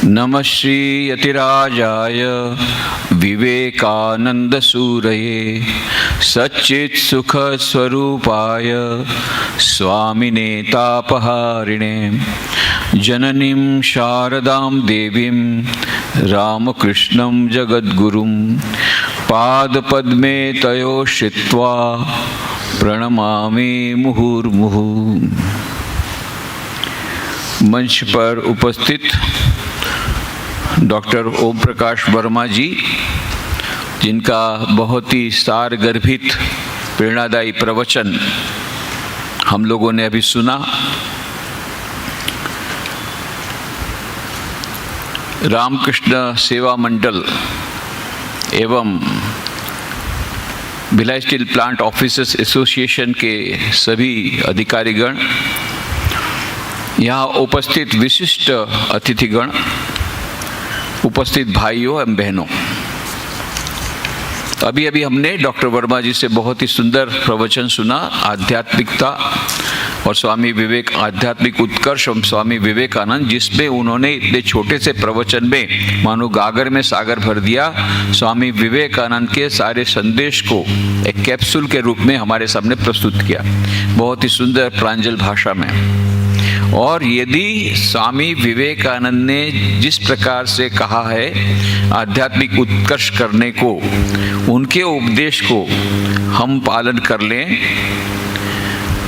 नमः श्री यतिराजाय विवेकानंद सूरये सच्चित् सुख स्वरूपाय स्वामिने तापहारिणे जननीं शारदां देवीं रामकृष्णं जगद्गुरुं पादपद्मे तयो श्रित्वा प्रणमामि मुहुर्मुहुः। मंच पर उपस्थित डॉक्टर ओम प्रकाश वर्मा जी, जिनका बहुत ही सारगर्भित प्रेरणादायी प्रवचन हम लोगों ने अभी सुना, रामकृष्ण सेवा मंडल एवं Bhilai steel plant officers association के सभी अधिकारीगण, यहाँ उपस्थित विशिष्ट अतिथिगण, उपस्थित भाइयों एवं बहनों, अभी अभी हमने डॉक्टर वर्मा जी से बहुत ही सुंदर प्रवचन सुना आध्यात्मिकता और स्वामी विवेक, आध्यात्मिक उत्कर्ष और स्वामी विवेकानंद, जिसमें उन्होंने इतने छोटे से प्रवचन में मानो गागर में सागर भर दिया। स्वामी विवेकानंद के सारे संदेश को एक कैप्सूल के रूप में हमारे सामने प्रस्तुत किया, बहुत ही सुंदर प्रांजल भाषा में। और यदि स्वामी विवेकानंद ने जिस प्रकार से कहा है आध्यात्मिक उत्कर्ष करने को, उनके उपदेश को हम पालन कर लें,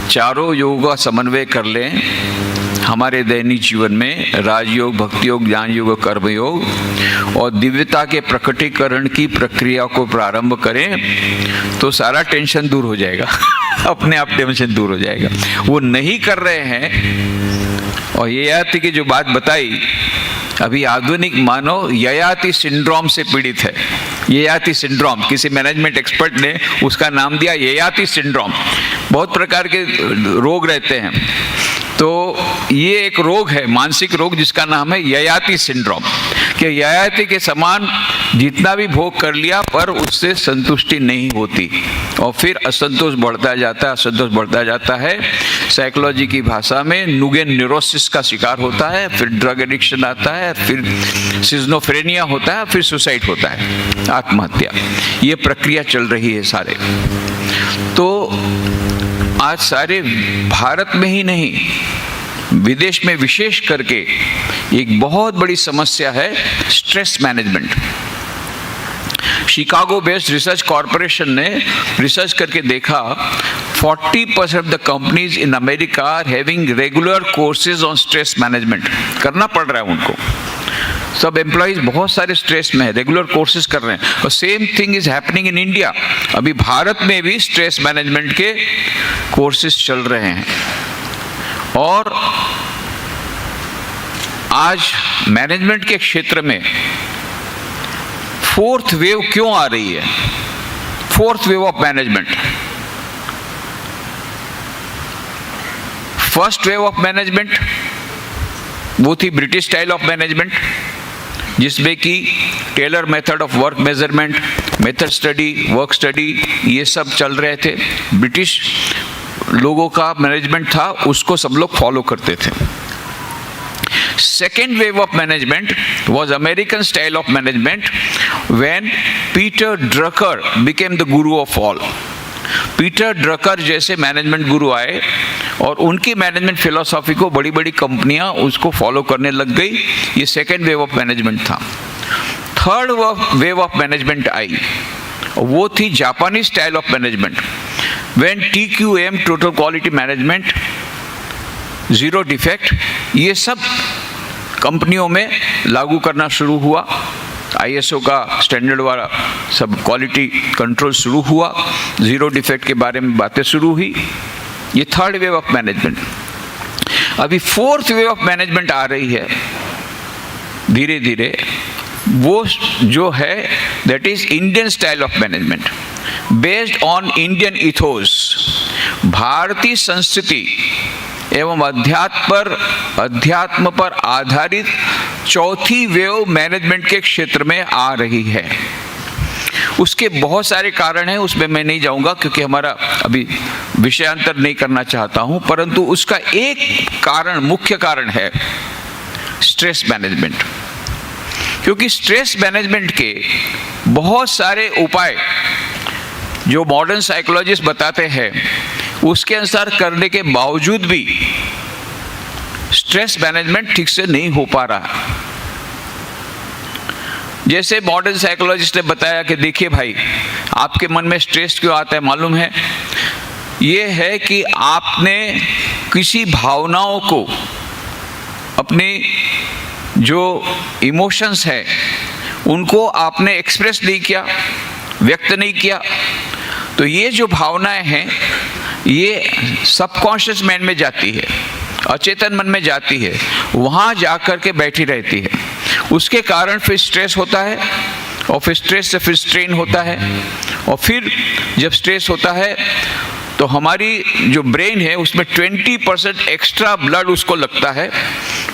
चारों योग का समन्वय कर लें हमारे दैनिक जीवन में, राजयोग, भक्ति योग, ज्ञान योग, कर्म योग, और दिव्यता के प्रकटीकरण की प्रक्रिया को प्रारंभ करें, तो सारा टेंशन दूर हो जाएगा अपने आप टेंशन दूर हो जाएगा। वो नहीं कर रहे हैं। और ययाति की जो बात बताई, अभी आधुनिक मानव ययाति सिंड्रोम से पीड़ित है। ययाति सिंड्रोम, किसी मैनेजमेंट एक्सपर्ट ने उसका नाम दिया ययाति सिंड्रोम। बहुत प्रकार के रोग रहते हैं, तो ये एक रोग है, मानसिक रोग, जिसका नाम है ययाति सिंड्रोम। कि ययाति के समान जितना भी भोग कर लिया पर उससे संतुष्टि नहीं होती, और फिर असंतोष बढ़ता जाता है, असंतोष बढ़ता जाता है। साइकोलॉजी की भाषा में नुगेन न्यूरोसिस का शिकार होता है, फिर ड्रग एडिक्शन आता है, फिर सिज्नोफ्रेनिया होता है, फिर सुसाइड होता है, आत्महत्या। ये प्रक्रिया चल रही है सारे। तो आज सारे भारत में ही नहीं, विदेश में विशेष करके एक बहुत बड़ी समस्या है stress management. Chicago based research corporation ने रिसर्च करके देखा 40% of the companies in America are having regular courses on stress management. करना पड़ रहा है उनको, सब एम्प्लॉइज बहुत सारे स्ट्रेस में है, रेगुलर कोर्सेज कर रहे हैं। और same thing is happening in India. अभी भारत में भी स्ट्रेस मैनेजमेंट के कोर्सेज चल रहे हैं। और आज मैनेजमेंट के क्षेत्र में फोर्थ वेव क्यों आ रही है? Fourth wave of management. First wave of management वो थी ब्रिटिश स्टाइल ऑफ मैनेजमेंट, जिसमें कि Taylor method of work measurement, method study, work study, ये सब चल रहे थे। ब्रिटिश लोगों का मैनेजमेंट था, उसको सब लोग फॉलो करते थे। Second wave of management was American style of management when Peter Drucker became the guru of all. Peter Drucker जैसे मैनेजमेंट गुरु आए और उनकी मैनेजमेंट फिलॉसफी को बड़ी बड़ी कंपनियां उसको फॉलो करने लग गई। ये सेकेंड वेव ऑफ मैनेजमेंट था। थर्ड वेव ऑफ मैनेजमेंट आई, वो थी जापानी style of management, when TQM, total quality management, zero defect, ये सब कंपनियों में लागू करना शुरू हुआ। ISO का स्टैंडर्ड वाला सब क्वालिटी कंट्रोल शुरू हुआ, जीरो डिफेक्ट के बारे में बातें शुरू हुई। ये थर्ड वेव ऑफ मैनेजमेंट। अभी फोर्थ वेव ऑफ मैनेजमेंट आ रही है धीरे धीरे, वो जो है that is Indian style of management based on Indian ethos. भारतीय संस्कृति एवं अध्यात्म पर आधारित चौथी वेव मैनेजमेंट के क्षेत्र में आ रही है। उसके बहुत सारे कारण हैं, उसमें मैं नहीं जाऊंगा क्योंकि हमारा अभी विषयांतर नहीं करना चाहता हूं, परंतु उसका एक कारण, मुख्य कारण है स्ट्रेस मैनेजमेंट। क्योंकि स्ट्रेस मैनेजमेंट के बहुत सारे उपाय जो मॉडर्न साइकोलॉजिस्ट बताते हैं, उसके अनुसार करने के बावजूद भी स्ट्रेस मैनेजमेंट ठीक से नहीं हो पा रहा। जैसे मॉडर्न साइकोलॉजिस्ट ने बताया कि देखिए भाई, आपके मन में स्ट्रेस क्यों आता है मालूम है? ये है कि आपने किसी भावनाओं को, अपनी जो इमोशंस है उनको आपने एक्सप्रेस नहीं किया, व्यक्त नहीं किया। तो ये जो भावनाएं हैं ये सबकॉन्शियस माइंड में जाती है, अचेतन मन में जाती है, वहाँ जाकर के बैठी रहती है। उसके कारण फिर स्ट्रेस होता है, और फिर स्ट्रेस से फिर स्ट्रेन होता है, और फिर जब स्ट्रेस होता है तो हमारी जो ब्रेन है उसमें 20% एक्स्ट्रा ब्लड उसको लगता है।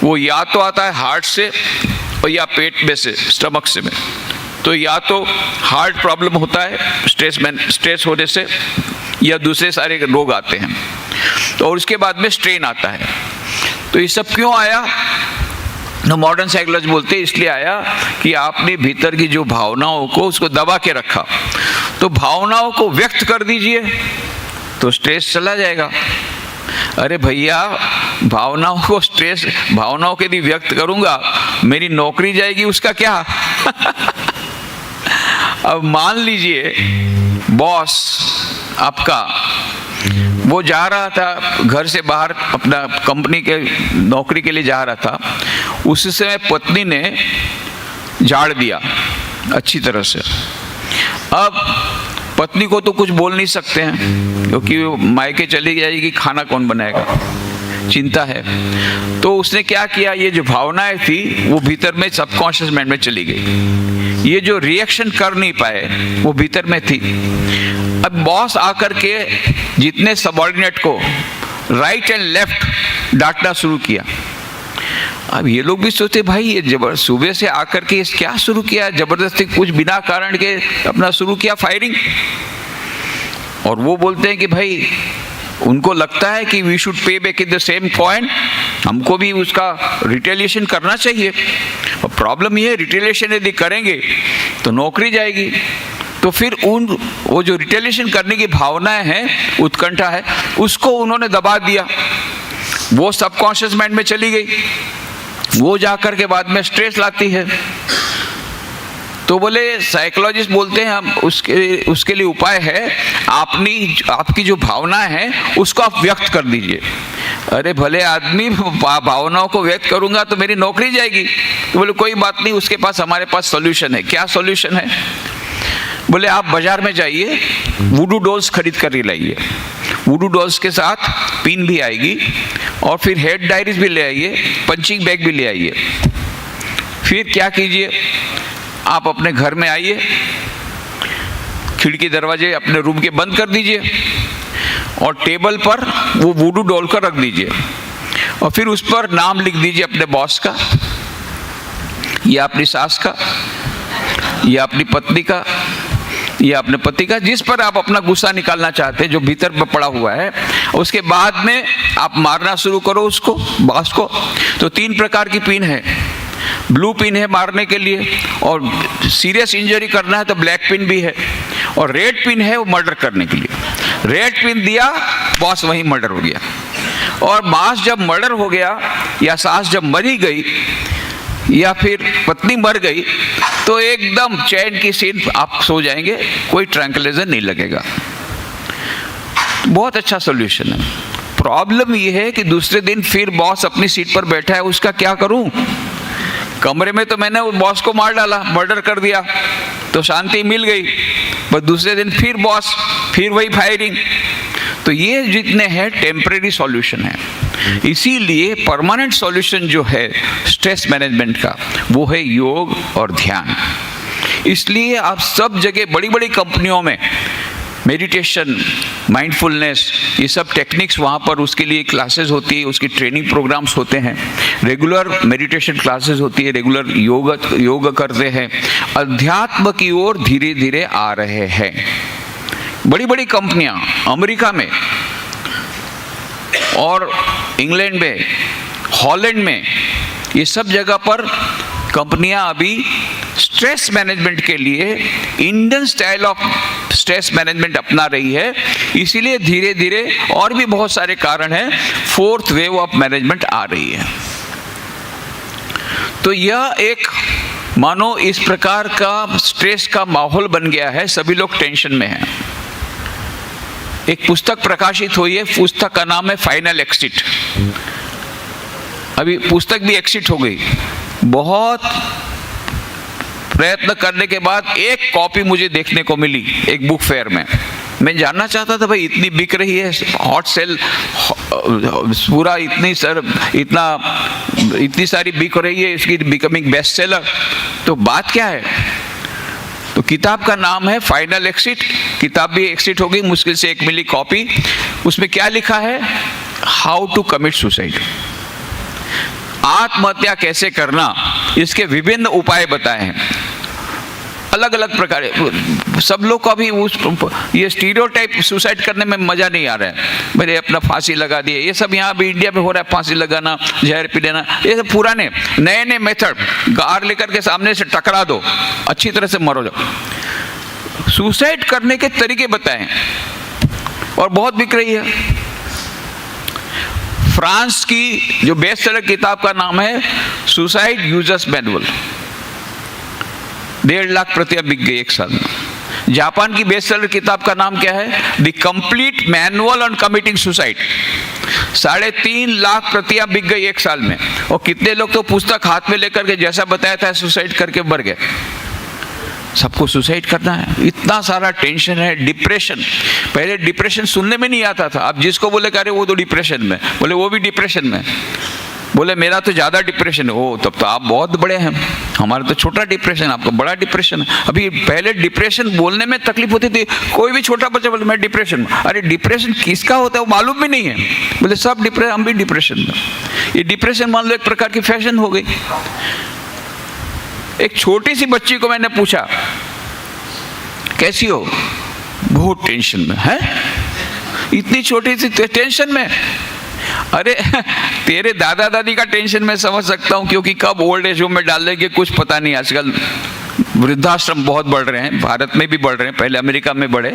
वो या तो आता है हार्ट से और या पेट में से, स्टमक से में। तो या तो हार्ट प्रॉब्लम होता है स्ट्रेस होने से, या दूसरे सारे रोग आते हैं। तो और उसके बाद में स्ट्रेन आता है। तो ये सब क्यों आया? तो मॉडर्न साइकोलॉजी बोलते हैं इसलिए आया कि आपने भीतर की जो भावनाओं को उसको दबा के रखा। तो भावनाओं को व्यक्त कर दीजिए तो स्ट्रेस चला जाएगा। अरे भैया, भावनाओं को स्ट्रेस, भावनाओं के यदि व्यक्त करूंगा मेरी नौकरी जाएगी, उसका क्या? अब मान लीजिए बॉस आपका वो जा रहा था घर से बाहर, अपना कंपनी के नौकरी के लिए जा रहा था। उस समय पत्नी ने झाड़ दिया अच्छी तरह से। अब पत्नी को तो कुछ बोल नहीं सकते हैं क्योंकि वो मायके चली जाएगी, खाना कौन बनाएगा, चिंता है। तो उसने क्या किया, ये जो भावनाएं थी वो भीतर में सबकॉन्शियस माइंड में चली गई। ये जो रिएक्शन कर नहीं पाए वो भीतर में थी। अब बॉस आकर के जितने सबऑर्डिनेट को राइट एंड लेफ्ट डांटना शुरू किया। अब ये लोग भी सोचते भाई ये सुबह से आकर के क्या शुरू किया, जबरदस्ती कुछ बिना कारण के अपना शुरू किया फायरिंग। और वो बोलते हैं कि भाई उनको लगता है कि we should pay back in the same point, हमको भी उसका रिटेलिएशन करना चाहिए। और प्रॉब्लम ये है, रिटेलिएशन यदि करेंगे तो नौकरी जाएगी। तो फिर वो जो रिटेलिएशन करने की भावनाएं हैं, उत्कंठा है, उसको उन्होंने दबा दिया। वो सबकॉन्शियस माइंड में चली गई, वो जाकर के बाद में स्ट्रेस लाती है। तो बोले साइकोलॉजिस्ट बोलते हैं हम उसके लिए उपाय है, आपकी जो भावनाएं हैं उसको आप व्यक्त कर दीजिए। अरे भले आदमी, भावनाओं को व्यक्त करूंगा तो मेरी नौकरी जाएगी। तो बोले कोई बात नहीं, उसके पास हमारे पास सॉल्यूशन है। क्या सॉल्यूशन है? बोले आप बाजार में जाइए, वुडू डॉल्स खरीद कर लाइए। वुडू डॉल्स के साथ पिन भी आएगी, और फिर हेड डायरीज भी ले आइए, पंचिंग बैग भी ले आइए। फिर क्या कीजिए, आप अपने घर में आइए, खिड़की दरवाजे अपने रूम के बंद कर दीजिए, और टेबल पर वो वुडू डॉल का रख दीजिए, और फिर उस पर नाम लिख दीजिए अपने बॉस का, या अपनी सास का, या अपनी पत्नी का, या अपने पति का, जिस पर आप अपना गुस्सा निकालना चाहते हैं, जो भीतर में पड़ा हुआ है। उसके बाद में आप मारना शुरू करो उसको, बॉस को। तो 3 प्रकार की पिन है। ब्लू पिन है मारने के लिए, और सीरियस इंजरी करना है तो ब्लैक पिन भी है, और रेड पिन है वो मर्डर करने के लिए। रेड पिन दिया, बॉस वहीं मर्डर हो गया। और बॉस जब मर्डर हो गया, या सास जब मरी गई, या फिर पत्नी मर गई, तो एकदम चैन की सीट, आप सो जाएंगे, कोई ट्रैंक्विलाइजर नहीं लगेगा। बहुत अच्छा सॉल्यूशन है। प्रॉब्लम यह है कि दूसरे दिन फिर बॉस अपनी सीट पर बैठा है, उसका क्या करूं? कमरे में तो मैंने वो बॉस को मार डाला, मर्डर कर दिया, तो शांति मिल गई, पर दूसरे दिन फिर बॉस, फिर वही फायरिंग। तो ये जितने हैं टेम्परेरी सॉल्यूशन है। इसीलिए परमानेंट सॉल्यूशन जो है स्ट्रेस मैनेजमेंट का, वो है योग और ध्यान। इसलिए आप सब जगह बड़ी बड़ी कंपनियों में मेडिटेशन, माइंडफुलनेस, ये सब टेक्निक्स वहाँ पर उसके लिए क्लासेस होती है, उसकी ट्रेनिंग प्रोग्राम्स होते हैं, रेगुलर मेडिटेशन क्लासेस होती है, रेगुलर योग करते हैं। अध्यात्म की ओर धीरे धीरे आ रहे हैं। बड़ी बड़ी कंपनियां अमेरिका में और इंग्लैंड में, हॉलैंड में, ये सब जगह पर कंपनियां अभी स्ट्रेस मैनेजमेंट के लिए Indian style of stress management अपना रही है। इसीलिए धीरे धीरे और भी बहुत सारे कारण हैं, फोर्थ वेव ऑफ मैनेजमेंट आ रही है। तो यह एक मानो इस प्रकार का स्ट्रेस का माहौल बन गया है, सभी लोग टेंशन में हैं। एक पुस्तक प्रकाशित हुई है, पुस्तक का नाम है फाइनल एक्सिट। अभी पुस्तक भी एक्सिट हो गई। बहुत प्रयत्न करने के बाद एक कॉपी मुझे देखने को मिली एक बुक फेयर में। मैं जानना चाहता था भाई इतनी बिक रही है, हॉट सेल पूरा इतनी सारी बिक रही है, इसकी बिकमिंग बेस्ट सेलर, तो बात क्या है? तो किताब का नाम है फाइनल एक्सिट। किताब भी एक्सिट हो गई, मुश्किल से एक मिली कॉपी। उसमें क्या लिखा है? हाउ टू कमिट सुसाइड, आत्महत्या कैसे करना, इसके विभिन्न उपाय बताए हैं, अलग अलग प्रकार। सब लोग को अभी ये स्टीरियोटाइप सुसाइड करने में मजा नहीं आ रहा है। मेरे अपना फांसी लगा दिए, ये सब यहाँ भी इंडिया में हो रहा है, फांसी लगाना, जहर पी लेना, ये सब पुराने। नए नए मेथड, गार लेकर के सामने से टकरा दो, अच्छी तरह से मरो जाओ। सुसाइड करने के तरीके बताए और बहुत बिक रही है। फ्रांस की जो बेस्ट सेलर किताब का नाम है सुसाइड यूजर्स मैनुअल, 1.5 लाख प्रतियां बिक गई एक साल में। जापान की बेस्ट सेलर किताब का नाम क्या है? The complete manual on committing suicide, 3.5 lakh प्रतियां बिक गई एक साल में। और कितने लोग तो पुस्तक हाथ में लेकर के जैसा बताया था सुसाइड करके मर गए। सबको सुसाइड करना है, इतना सारा टेंशन है। डिप्रेशन, पहले डिप्रेशन सुनने में नहीं आता था। अब जिसको बोले अरे वो तो डिप्रेशन में, बोले वो भी डिप्रेशन में, बोले मेरा तो ज़्यादा डिप्रेशन है। ओ तब तो आप बहुत बड़े हैं, हमारा तो छोटा डिप्रेशन, आपका बड़ा डिप्रेशन है। अभी पहले डिप्रेशन बोलने में तकलीफ होती थी, कोई भी छोटा बच्चा बोले मैं डिप्रेशन में। अरे डिप्रेशन किसका होता है वो मालूम भी नहीं है, बोले सब डिप्रेशन, हम भी डिप्रेशन में। ये डिप्रेशन मान लो एक प्रकार की फैशन हो गई। एक छोटी सी बच्ची को मैंने पूछा कैसी हो? बहुत टेंशन में है। इतनी छोटी सी टेंशन में? अरे तेरे दादा दादी का टेंशन मैं समझ सकता हूँ, क्योंकि कब ओल्ड एज होम में डाल देंगे कुछ पता नहीं। आजकल वृद्धाश्रम बहुत बढ़ रहे हैं, भारत में भी बढ़ रहे हैं, पहले अमेरिका में बढ़े।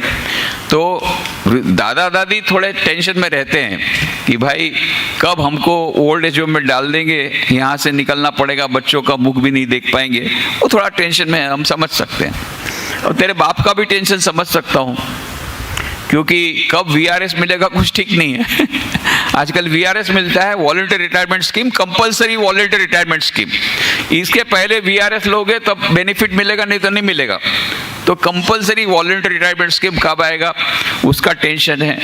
तो दादा दादी थोड़े टेंशन में रहते हैं कि भाई कब हमको ओल्ड एज होम में डाल देंगे, यहाँ से निकलना पड़ेगा, बच्चों का मुख भी नहीं देख पाएंगे, वो थोड़ा टेंशन में है, हम समझ सकते हैं। और तेरे बाप का भी टेंशन समझ सकता हूँ, क्योंकि कब वीआरएस मिलेगा कुछ ठीक नहीं है। आजकल वीआरएस मिलता है, voluntary retirement scheme, compulsory voluntary retirement scheme. इसके पहले वीआरएस लोगे तब बेनिफिट मिलेगा, नहीं तो नहीं मिलेगा। तो कंपलसरी वॉलंटरी रिटायरमेंट स्कीम कब आएगा, उसका टेंशन है।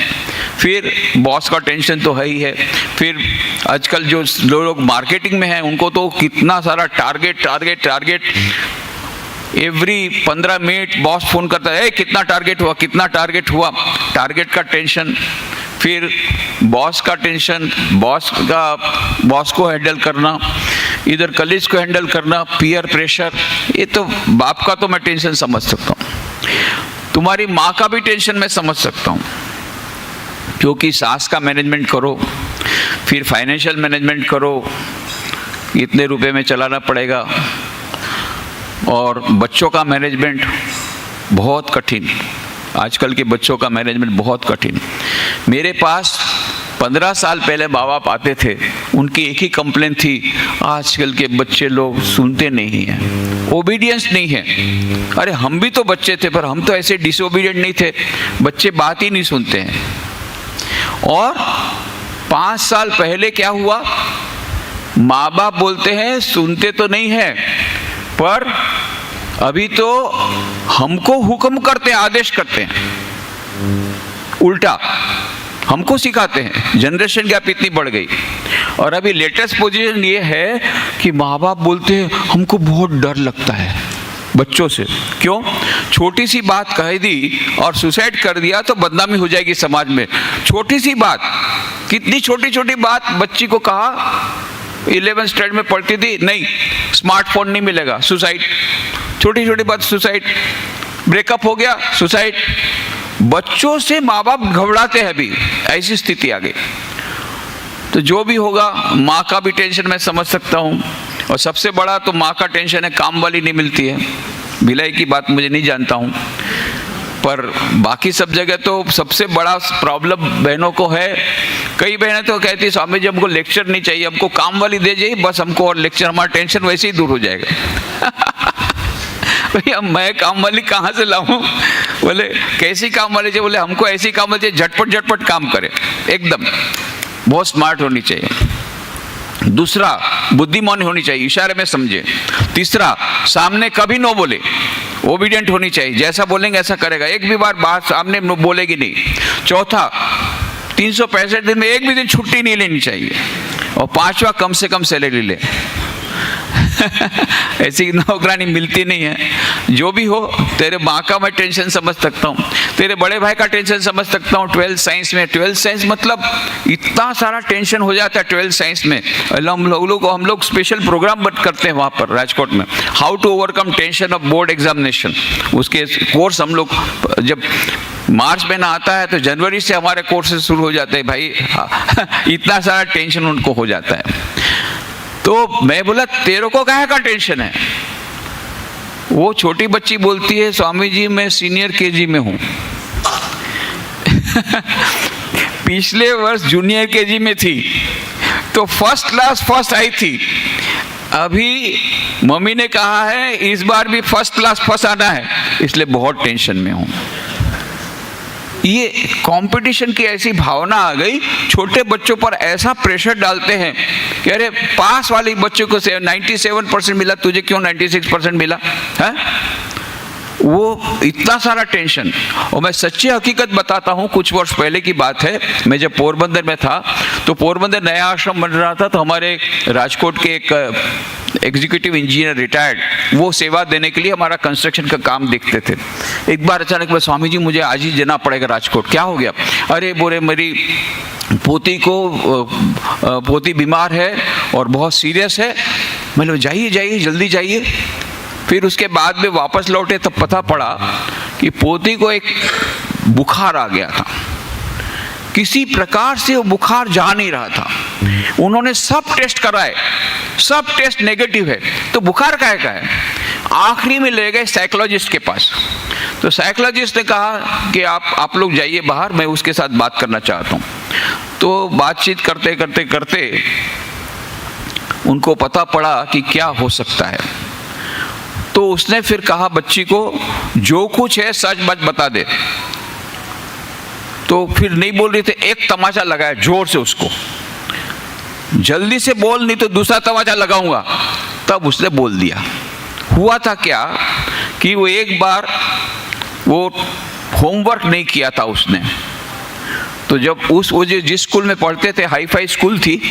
फिर बॉस का टेंशन तो है ही है। फिर आजकल जो लोग मार्केटिंग में हैं उनको तो कितना सारा target every 15 minute boss phone करता है, कितना टारगेट हुआ, टारगेट का टेंशन। फिर बॉस का टेंशन, बॉस को हैंडल करना, इधर कलीग्स को हैंडल करना, पीयर प्रेशर। ये तो बाप का तो मैं टेंशन समझ सकता हूँ, तुम्हारी माँ का भी टेंशन मैं समझ सकता हूँ, क्योंकि सास का मैनेजमेंट करो, फिर फाइनेंशियल मैनेजमेंट करो, इतने रुपए में चलाना पड़ेगा। और बच्चों का मैनेजमेंट बहुत कठिन, आजकल के बच्चों का मैनेजमेंट बहुत कठिन। मेरे पास 15 साल पहले माँ बाप आते थे, उनकी एक ही कंप्लेंट थी, आजकल के बच्चे लोग सुनते नहीं हैं, ओबीडियंस नहीं है। अरे हम भी तो बच्चे थे, पर हम तो ऐसे डिसोबीडियंट नहीं थे, बच्चे बात ही नहीं सुनते हैं। और 5 साल पहले क्या हुआ, माँ बाप बोलते हैं सुनते तो नहीं है, पर अभी तो हमको हुक्म करते हैं, आदेश करते हैं, उल्टा हमको सिखाते हैं। जनरेशन गैप इतनी बढ़ गई। और अभी लेटेस्ट पोजीशन ये है कि माँ बाप बोलते हैं हमको बहुत डर लगता है बच्चों से। क्यों? छोटी सी बात कह दी और सुसाइड कर दिया तो बदनामी हो जाएगी समाज में। छोटी सी बात, कितनी छोटी छोटी बात बच्ची को कहा, 11th स्टैंडर्ड में पढ़ती थी, नहीं स्मार्टफोन नहीं मिलेगा, सुसाइड। छोटी छोटी बात सुसाइड, ब्रेकअप हो गया सुसाइड। बच्चों से माँ बाप घबराते हैं, अभी ऐसी स्थिति आ गई। तो जो भी होगा, माँ का भी टेंशन मैं समझ सकता हूँ और सबसे बड़ा तो माँ का टेंशन है, काम वाली नहीं मिलती है। भिलाई की बात मुझे नहीं जानता हूँ, पर बाकी सब जगह तो सबसे बड़ा प्रॉब्लम बहनों को है। कई बहनें तो कहती है स्वामी जी हमको लेक्चर नहीं चाहिए, हमको काम वाली दे जाइए बस हमको, और लेक्चर, हमारा टेंशन वैसे ही दूर हो जाएगा। भैया मैं काम वाली कहाँ से लाऊं? बोले कैसी काम वाली चाहिए? बोले हमको ऐसी काम वाली चाहिए झटपट झटपट काम करे, एकदम बहुत स्मार्ट होनी चाहिए। दूसरा, बुद्धिमान होनी चाहिए, इशारे में समझे। तीसरा, सामने कभी नो बोले, ओबीडियंट होनी चाहिए, जैसा बोलेंगे ऐसा करेगा, एक भी बार बात सामने बोलेगी नहीं। चौथा, 365 दिन में एक भी दिन छुट्टी नहीं लेनी चाहिए। और पांचवा, कम से कम सैलरी ले। ऐसी नौकरानी मिलती नहीं है। जो भी हो, तेरे माँ का मैं टेंशन समझ सकता हूँ, तेरे बड़े भाई का टेंशन समझ सकता हूँ। 12th साइंस में, 12th साइंस मतलब इतना सारा टेंशन हो जाता है 12th साइंस में। हम लोग स्पेशल प्रोग्राम करते हैं वहाँ पर राजकोट में, how to overcome tension of board examination. उसके कोर्स हम लोग जब मार्च महीना आता है तो जनवरी से हमारे कोर्सेज शुरू हो जाते हैं भाई। इतना सारा टेंशन उनको हो जाता है। तो मैं बोला तेरे को काहे का टेंशन है? वो छोटी बच्ची बोलती है स्वामी जी मैं सीनियर केजी में हूँ। पिछले वर्ष जूनियर केजी में थी तो फर्स्ट क्लास फर्स्ट आई थी। अभी मम्मी ने कहा है इस बार भी फर्स्ट क्लास फर्स्ट आना है, इसलिए बहुत टेंशन में हूँ। ये कंपटीशन की ऐसी भावना आ गई, छोटे बच्चों पर ऐसा प्रेशर डालते हैं कि अरे पास वाले बच्चों को 97% मिला, तुझे क्यों 96% मिला है? वो इतना सारा टेंशन। और मैं सच्ची हकीकत बताता हूँ, कुछ वर्ष पहले की बात है, मैं जब पोरबंदर में था तो पोरबंदर नया आश्रम बन रहा था, तो हमारे राजकोट के एक एग्जीक्यूटिव इंजीनियर रिटायर्ड, वो सेवा देने के लिए हमारा कंस्ट्रक्शन का काम देखते थे। एक बार अचानक बोले स्वामी जी मुझे आज ही जाना पड़ेगा राजकोट। क्या हो गया? अरे बोले मेरी पोती बीमार है और बहुत सीरियस है। मैंने जाइए जाइए जल्दी जाइए। फिर उसके बाद में वापस लौटे तब पता पड़ा कि पोती को एक बुखार आ गया था। किसी प्रकार से वो बुखार जा नहीं रहा था। उन्होंने सब टेस्ट कराए, सब टेस्ट नेगेटिव है, तो बुखार काहे का है? आखिरी में ले गए साइकोलॉजिस्ट के पास। तो साइकोलॉजिस्ट ने कहा कि आप लोग जाइए बाहर, मैं उसके साथ बात करना चाहता हूँ। तो बातचीत करते करते करते उनको पता पड़ा कि क्या हो सकता है। तो उसने फिर कहा बच्ची को जो कुछ है सच बच बता दे। तो फिर नहीं बोल रही थे, एक तमाचा लगाया जोर से उसको, जल्दी से बोल नहीं तो दूसरा तमाचा लगाऊंगा। तब उसने बोल दिया। हुआ था क्या कि वो एक बार वो होमवर्क नहीं किया था उसने। तो जब वो जिस स्कूल में पढ़ते थे, हाई फाई स्कूल थी,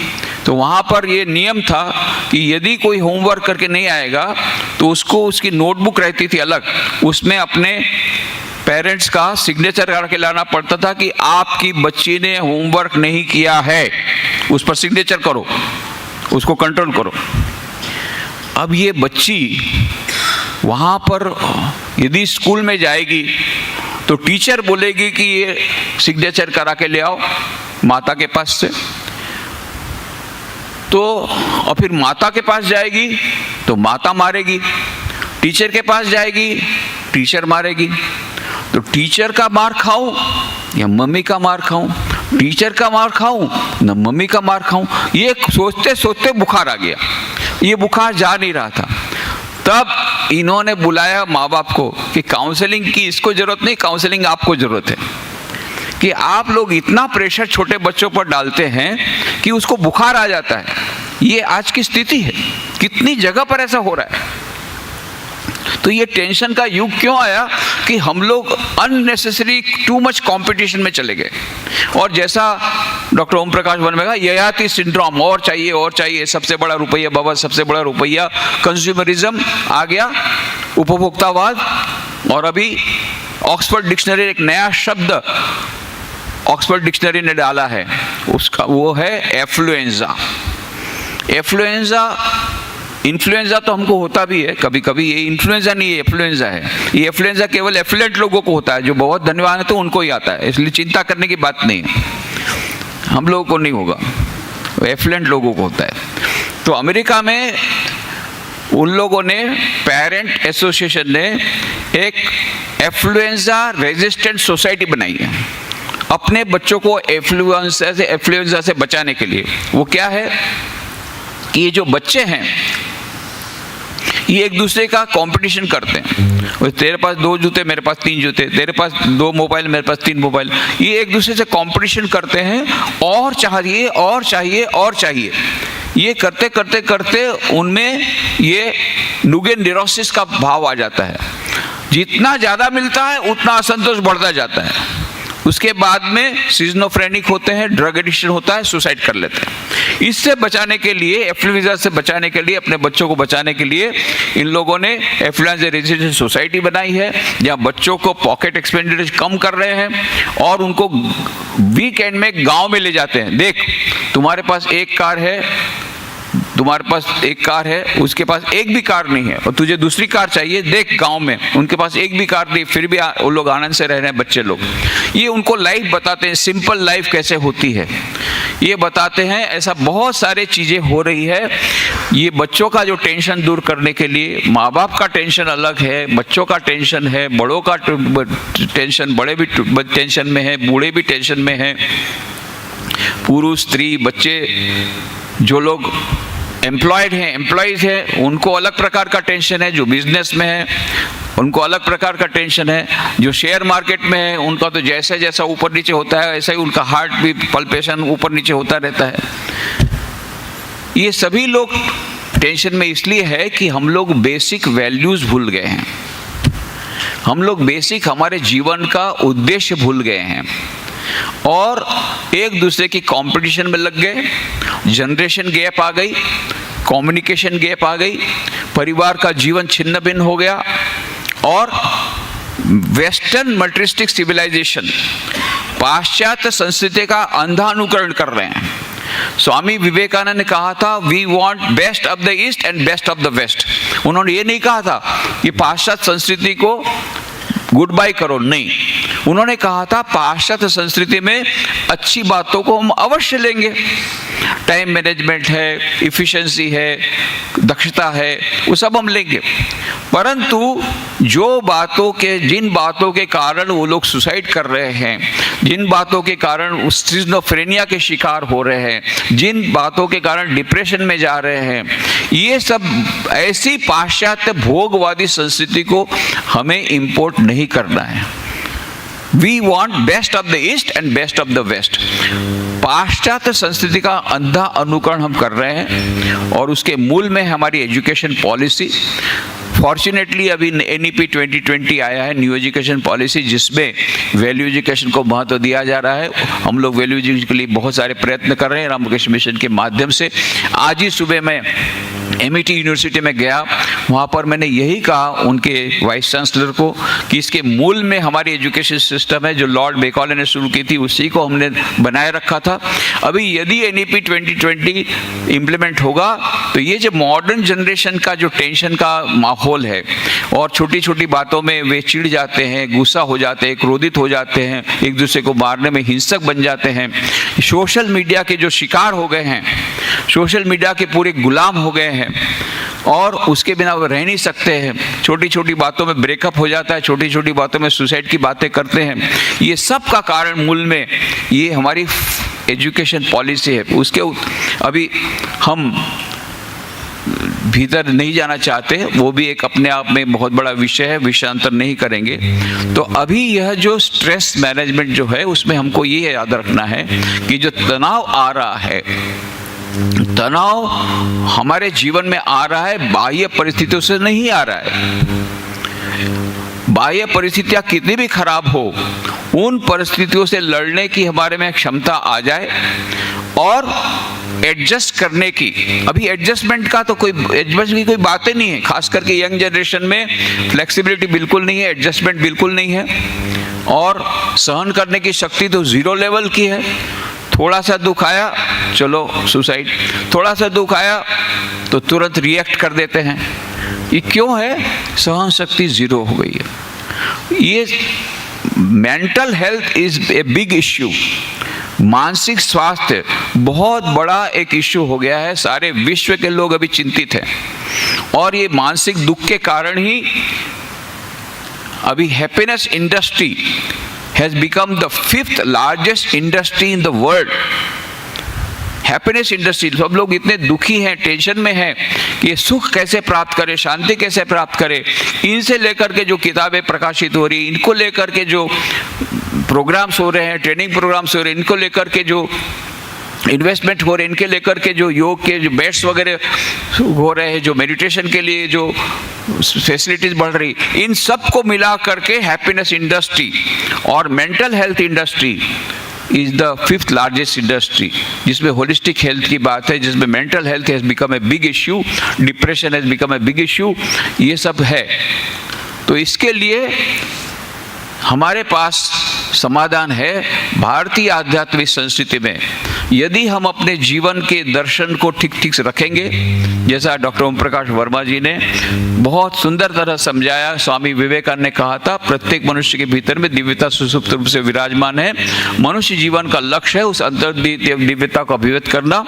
तो वहाँ पर ये नियम था कि यदि कोई होमवर्क करके नहीं आएगा तो उसको उसकी नोटबुक रहती थी अलग, उसमें अपने पेरेंट्स का सिग्नेचर करके लाना पड़ता था कि आपकी बच्ची ने होमवर्क नहीं किया है, उस पर सिग्नेचर करो, उसको कंट्रोल करो। अब ये बच्ची वहाँ पर यदि स्कूल में जाएगी तो टीचर बोलेगी कि ये सिग्नेचर करा के ले आओ माता के पास से। तो और फिर माता के पास जाएगी तो माता मारेगी, टीचर के पास जाएगी टीचर मारेगी। तो टीचर का मार खाऊं या मम्मी का मार खाऊं, टीचर का मार खाऊं न मम्मी का मार खाऊं, ये सोचते सोचते बुखार आ गया। ये बुखार जा नहीं रहा था। तब इन्होंने बुलाया माँ बाप को कि काउंसलिंग की इसको जरूरत नहीं, काउंसलिंग आपको जरूरत है। कि आप लोग इतना प्रेशर छोटे बच्चों पर डालते हैं कि उसको बुखार आ जाता है। ये आज की स्थिति है, कितनी जगह पर ऐसा हो रहा है। तो ये टेंशन का युग क्यों आया कि हम लोग अननेसेसरी टू मच कंपटीशन में चले गए। और जैसा डॉक्टर ओम प्रकाश वन में कहा, ययाति सिंड्रोम, और चाहिए, सबसे बड़ा रुपया बाबा, सबसे बड़ा रुपया, कंज्यूमरिज्म आ गया, उपभोक्तावाद। और अभी ऑक्सफोर्ड डिक्शनरी एक नया शब्द ऑक्सफोर्ड डिक्शनरी ने डाला है, उसका वो है एफ्लुएंजा। इन्फ्लुएंजा तो हमको होता भी है कभी कभी, ये इन्फ्लुएंजा नहीं है, एफ्लुएंजा है। ये एफ्लुएंजा केवल एफ्लुएंट लोगों को होता है, जो बहुत धनवान है तो उनको ही आता है, इसलिए चिंता करने की बात नहीं है, हम लोगों को नहीं होगा, एफ्लुएंट लोगों को होता है। तो अमेरिका में उन लोगों ने, पेरेंट एसोसिएशन ने एक एफ्लुएंजा रेजिस्टेंट सोसाइटी बनाई है अपने बच्चों को एफ्लुएंजा से बचाने के लिए। वो क्या है कि ये जो बच्चे हैं ये एक दूसरे का कंपटीशन करते हैं। तेरे पास 2 जूते, मेरे पास 3 जूते, तेरे पास 2 मोबाइल, मेरे पास 3 मोबाइल। ये एक दूसरे से कंपटीशन करते हैं और चाहिए और चाहिए और चाहिए। ये करते करते करते उनमें ये नुगे न्यूरोसिस का भाव आ जाता है। जितना ज़्यादा मिलता है उतना असंतोष बढ़ता जाता है। उसके बाद में सिजोफ्रेनिक होते हैं, ड्रग एडिक्शन होता है, सुसाइड कर लेते हैं। इससे बचाने के लिए, एफ्लुएंजा से बचाने के लिए, अपने बच्चों को बचाने के लिए इन लोगों ने एफ्लुएंजा रेजिस्टेंट सोसाइटी बनाई है, जहाँ बच्चों को पॉकेट एक्सपेंडिचर कम कर रहे हैं और उनको वीकेंड में गांव में ले जाते हैं। देख, तुम्हारे पास एक कार है, तुम्हारे पास एक कार है, उसके पास एक भी कार नहीं है और तुझे दूसरी कार चाहिए। देख, गांव में उनके पास एक भी कार नहीं, फिर भी वो लोग आनंद से रह रहे हैं बच्चे लोग। ये उनको लाइफ बताते हैं, सिंपल लाइफ कैसे होती है ये बताते हैं। ऐसा बहुत सारे चीज़ें हो रही है। ये बच्चों का जो टेंशन दूर करने के लिए, माँ बाप का टेंशन अलग है, बच्चों का टेंशन है, बड़ों का टेंशन, बड़े भी टेंशन में है, बूढ़े भी टेंशन में है, पुरुष, स्त्री, बच्चे, जो लोग एम्प्लॉयड हैं, एम्प्लॉयज़ हैं, उनको अलग प्रकार का टेंशन है। जो बिजनेस में है उनको अलग प्रकार का टेंशन है। जो शेयर मार्केट में है उनका तो जैसे जैसा ऊपर नीचे होता है ऐसा ही उनका हार्ट भी पल्पेशन ऊपर नीचे होता रहता है। ये सभी लोग टेंशन में इसलिए है कि हम लोग बेसिक वैल्यूज़ भूल गए हैं। हम लोग बेसिक हमारे जीवन का उद्देश्य भूल गए हैं और एक दूसरे की कंपटीशन में लग गए। जनरेशन गैप आ गई, कम्युनिकेशन गैप आ गई, परिवार का जीवन छिन्न भिन्न हो गया और वेस्टर्न मटेरियलिस्टिक सिविलाइजेशन, पाश्चात्य संस्कृति का अंधा अनुकरण कर रहे हैं। स्वामी विवेकानंद ने कहा था, we want best of the east and best of the west. उन्होंने ये नहीं कहा था कि पाश्चात्य संस्कृति को गुड बाय करो, नहीं। उन्होंने कहा था पाश्चात्य संस्कृति में अच्छी बातों को हम अवश्य लेंगे। टाइम मैनेजमेंट है, इफिशिएंसी है, दक्षता है, वो सब हम लेंगे। परंतु जिन बातों के कारण वो लोग सुसाइड कर रहे हैं, जिन बातों के कारण स्किज़ोफ्रेनिया के शिकार हो रहे हैं, जिन बातों के कारण डिप्रेशन में जा रहे हैं, ये सब ऐसी पाश्चात्य भोगवादी संस्कृति को हमें इंपोर्ट नहीं करना है। We want best of the east and best of the west. पाश्चात्य संस्कृति का अंधा अनुकरण हम कर रहे हैं और उसके मूल में हमारी एजुकेशन पॉलिसी। फॉर्चुनेटली अभी NEP 2020 आया है, न्यू एजुकेशन पॉलिसी, जिसमें वैल्यू एजुकेशन को महत्व दिया जा रहा है। हम लोग वैल्यू एजुकेशन के लिए बहुत सारे प्रयत्न कर रहे हैं रामकृष्ण मिशन के माध्यम से। आज ही सुबह मैं MIT यूनिवर्सिटी में गया, वहाँ पर मैंने यही कहा उनके वाइस चांसलर को कि इसके मूल में हमारी एजुकेशन सिस्टम है जो लॉर्ड बेकॉले ने शुरू की थी, उसी को हमने बनाए रखा था। अभी यदि NEP 2020 इम्प्लीमेंट होगा तो ये जो मॉडर्न जनरेशन का जो टेंशन का माहौल है और छोटी छोटी बातों में वे चिढ़ जाते हैं, गुस्सा हो जाते हैं, क्रोधित हो जाते हैं, एक दूसरे को मारने में हिंसक बन जाते हैं, सोशल मीडिया के जो शिकार हो गए हैं, सोशल मीडिया के पूरे गुलाम हो गए हैं और उसके बिना वो रह नहीं सकते हैं। छोटी छोटी बातों में ब्रेकअप हो जाता है, छोटी छोटी बातों में सुसाइड की बातें करते हैं। ये सब का कारण मूल में ये हमारी एजुकेशन पॉलिसी है। उसके अभी हम भीतर नहीं जाना चाहते, वो भी एक अपने आप में बहुत बड़ा विषय है, विषयांतर नहीं करेंगे। तो अभी यह जो स्ट्रेस मैनेजमेंट जो है उसमें हमको ये याद रखना है कि जो तनाव आ रहा है, तनाव हमारे जीवन में आ रहा है बाह्य परिस्थितियों से नहीं आ रहा है। बाह्य परिस्थितियां कितनी भी खराब हो, उन परिस्थितियों से लड़ने की हमारे में क्षमता आ जाए और एडजस्ट करने की। अभी एडजस्टमेंट की कोई बात ही नहीं है, खास करके यंग जनरेशन में फ्लेक्सिबिलिटी बिल्कुल नहीं है, एडजस्टमेंट बिल्कुल नहीं है और सहन करने की शक्ति तो जीरो लेवल की है। थोड़ा सा दुख आया, चलो सुसाइड, थोड़ा सा दुख आया तो तुरंत रिएक्ट कर देते हैं। ये क्यों है? सहन शक्ति जीरो हो गई है। ये mental health is a big issue. मानसिक स्वास्थ्य बहुत बड़ा एक इश्यू हो गया है। सारे विश्व के लोग अभी चिंतित हैं और ये मानसिक दुख के कारण ही अभी happiness industry has become the 5th largest industry in the world. Happiness industry, सब लोग इतने दुखी हैं, टेंशन में हैं कि सुख कैसे प्राप्त करें, शांति कैसे प्राप्त करें। इनसे लेकर के जो किताबें प्रकाशित हो रही, इनको लेकर के जो प्रोग्राम्स हो रहे हैं, ट्रेनिंग प्रोग्राम्स हो रहे हैं, इनको लेकर के जो इन्वेस्टमेंट हो रहे हैं, इनके लेकर के जो योग के जो बेड्स वगैरह हो रहे हैं, जो मेडिटेशन के लिए जो फैसिलिटीज बढ़ रही, इन सब को मिला करके हैप्पीनेस इंडस्ट्री और mental health industry is the 5th largest industry, जिसमें होलिस्टिक हेल्थ की बात है, जिसमें mental health has become a big issue, depression has become a big issue, ये सब है। तो इसके लिए हमारे पास समाधान है भारतीय आध्यात्मिक संस्कृति में। यदि हम अपने जीवन के दर्शन को ठीक ठीक से रखेंगे, जैसा डॉक्टर ओम प्रकाश वर्मा जी ने बहुत सुंदर तरह समझाया, स्वामी विवेकानंद ने कहा था, प्रत्येक मनुष्य के भीतर में दिव्यता सुसुप्त रूप से विराजमान है। मनुष्य जीवन का लक्ष्य है उस अंतर दिव्यता को अभिव्यक्त करना।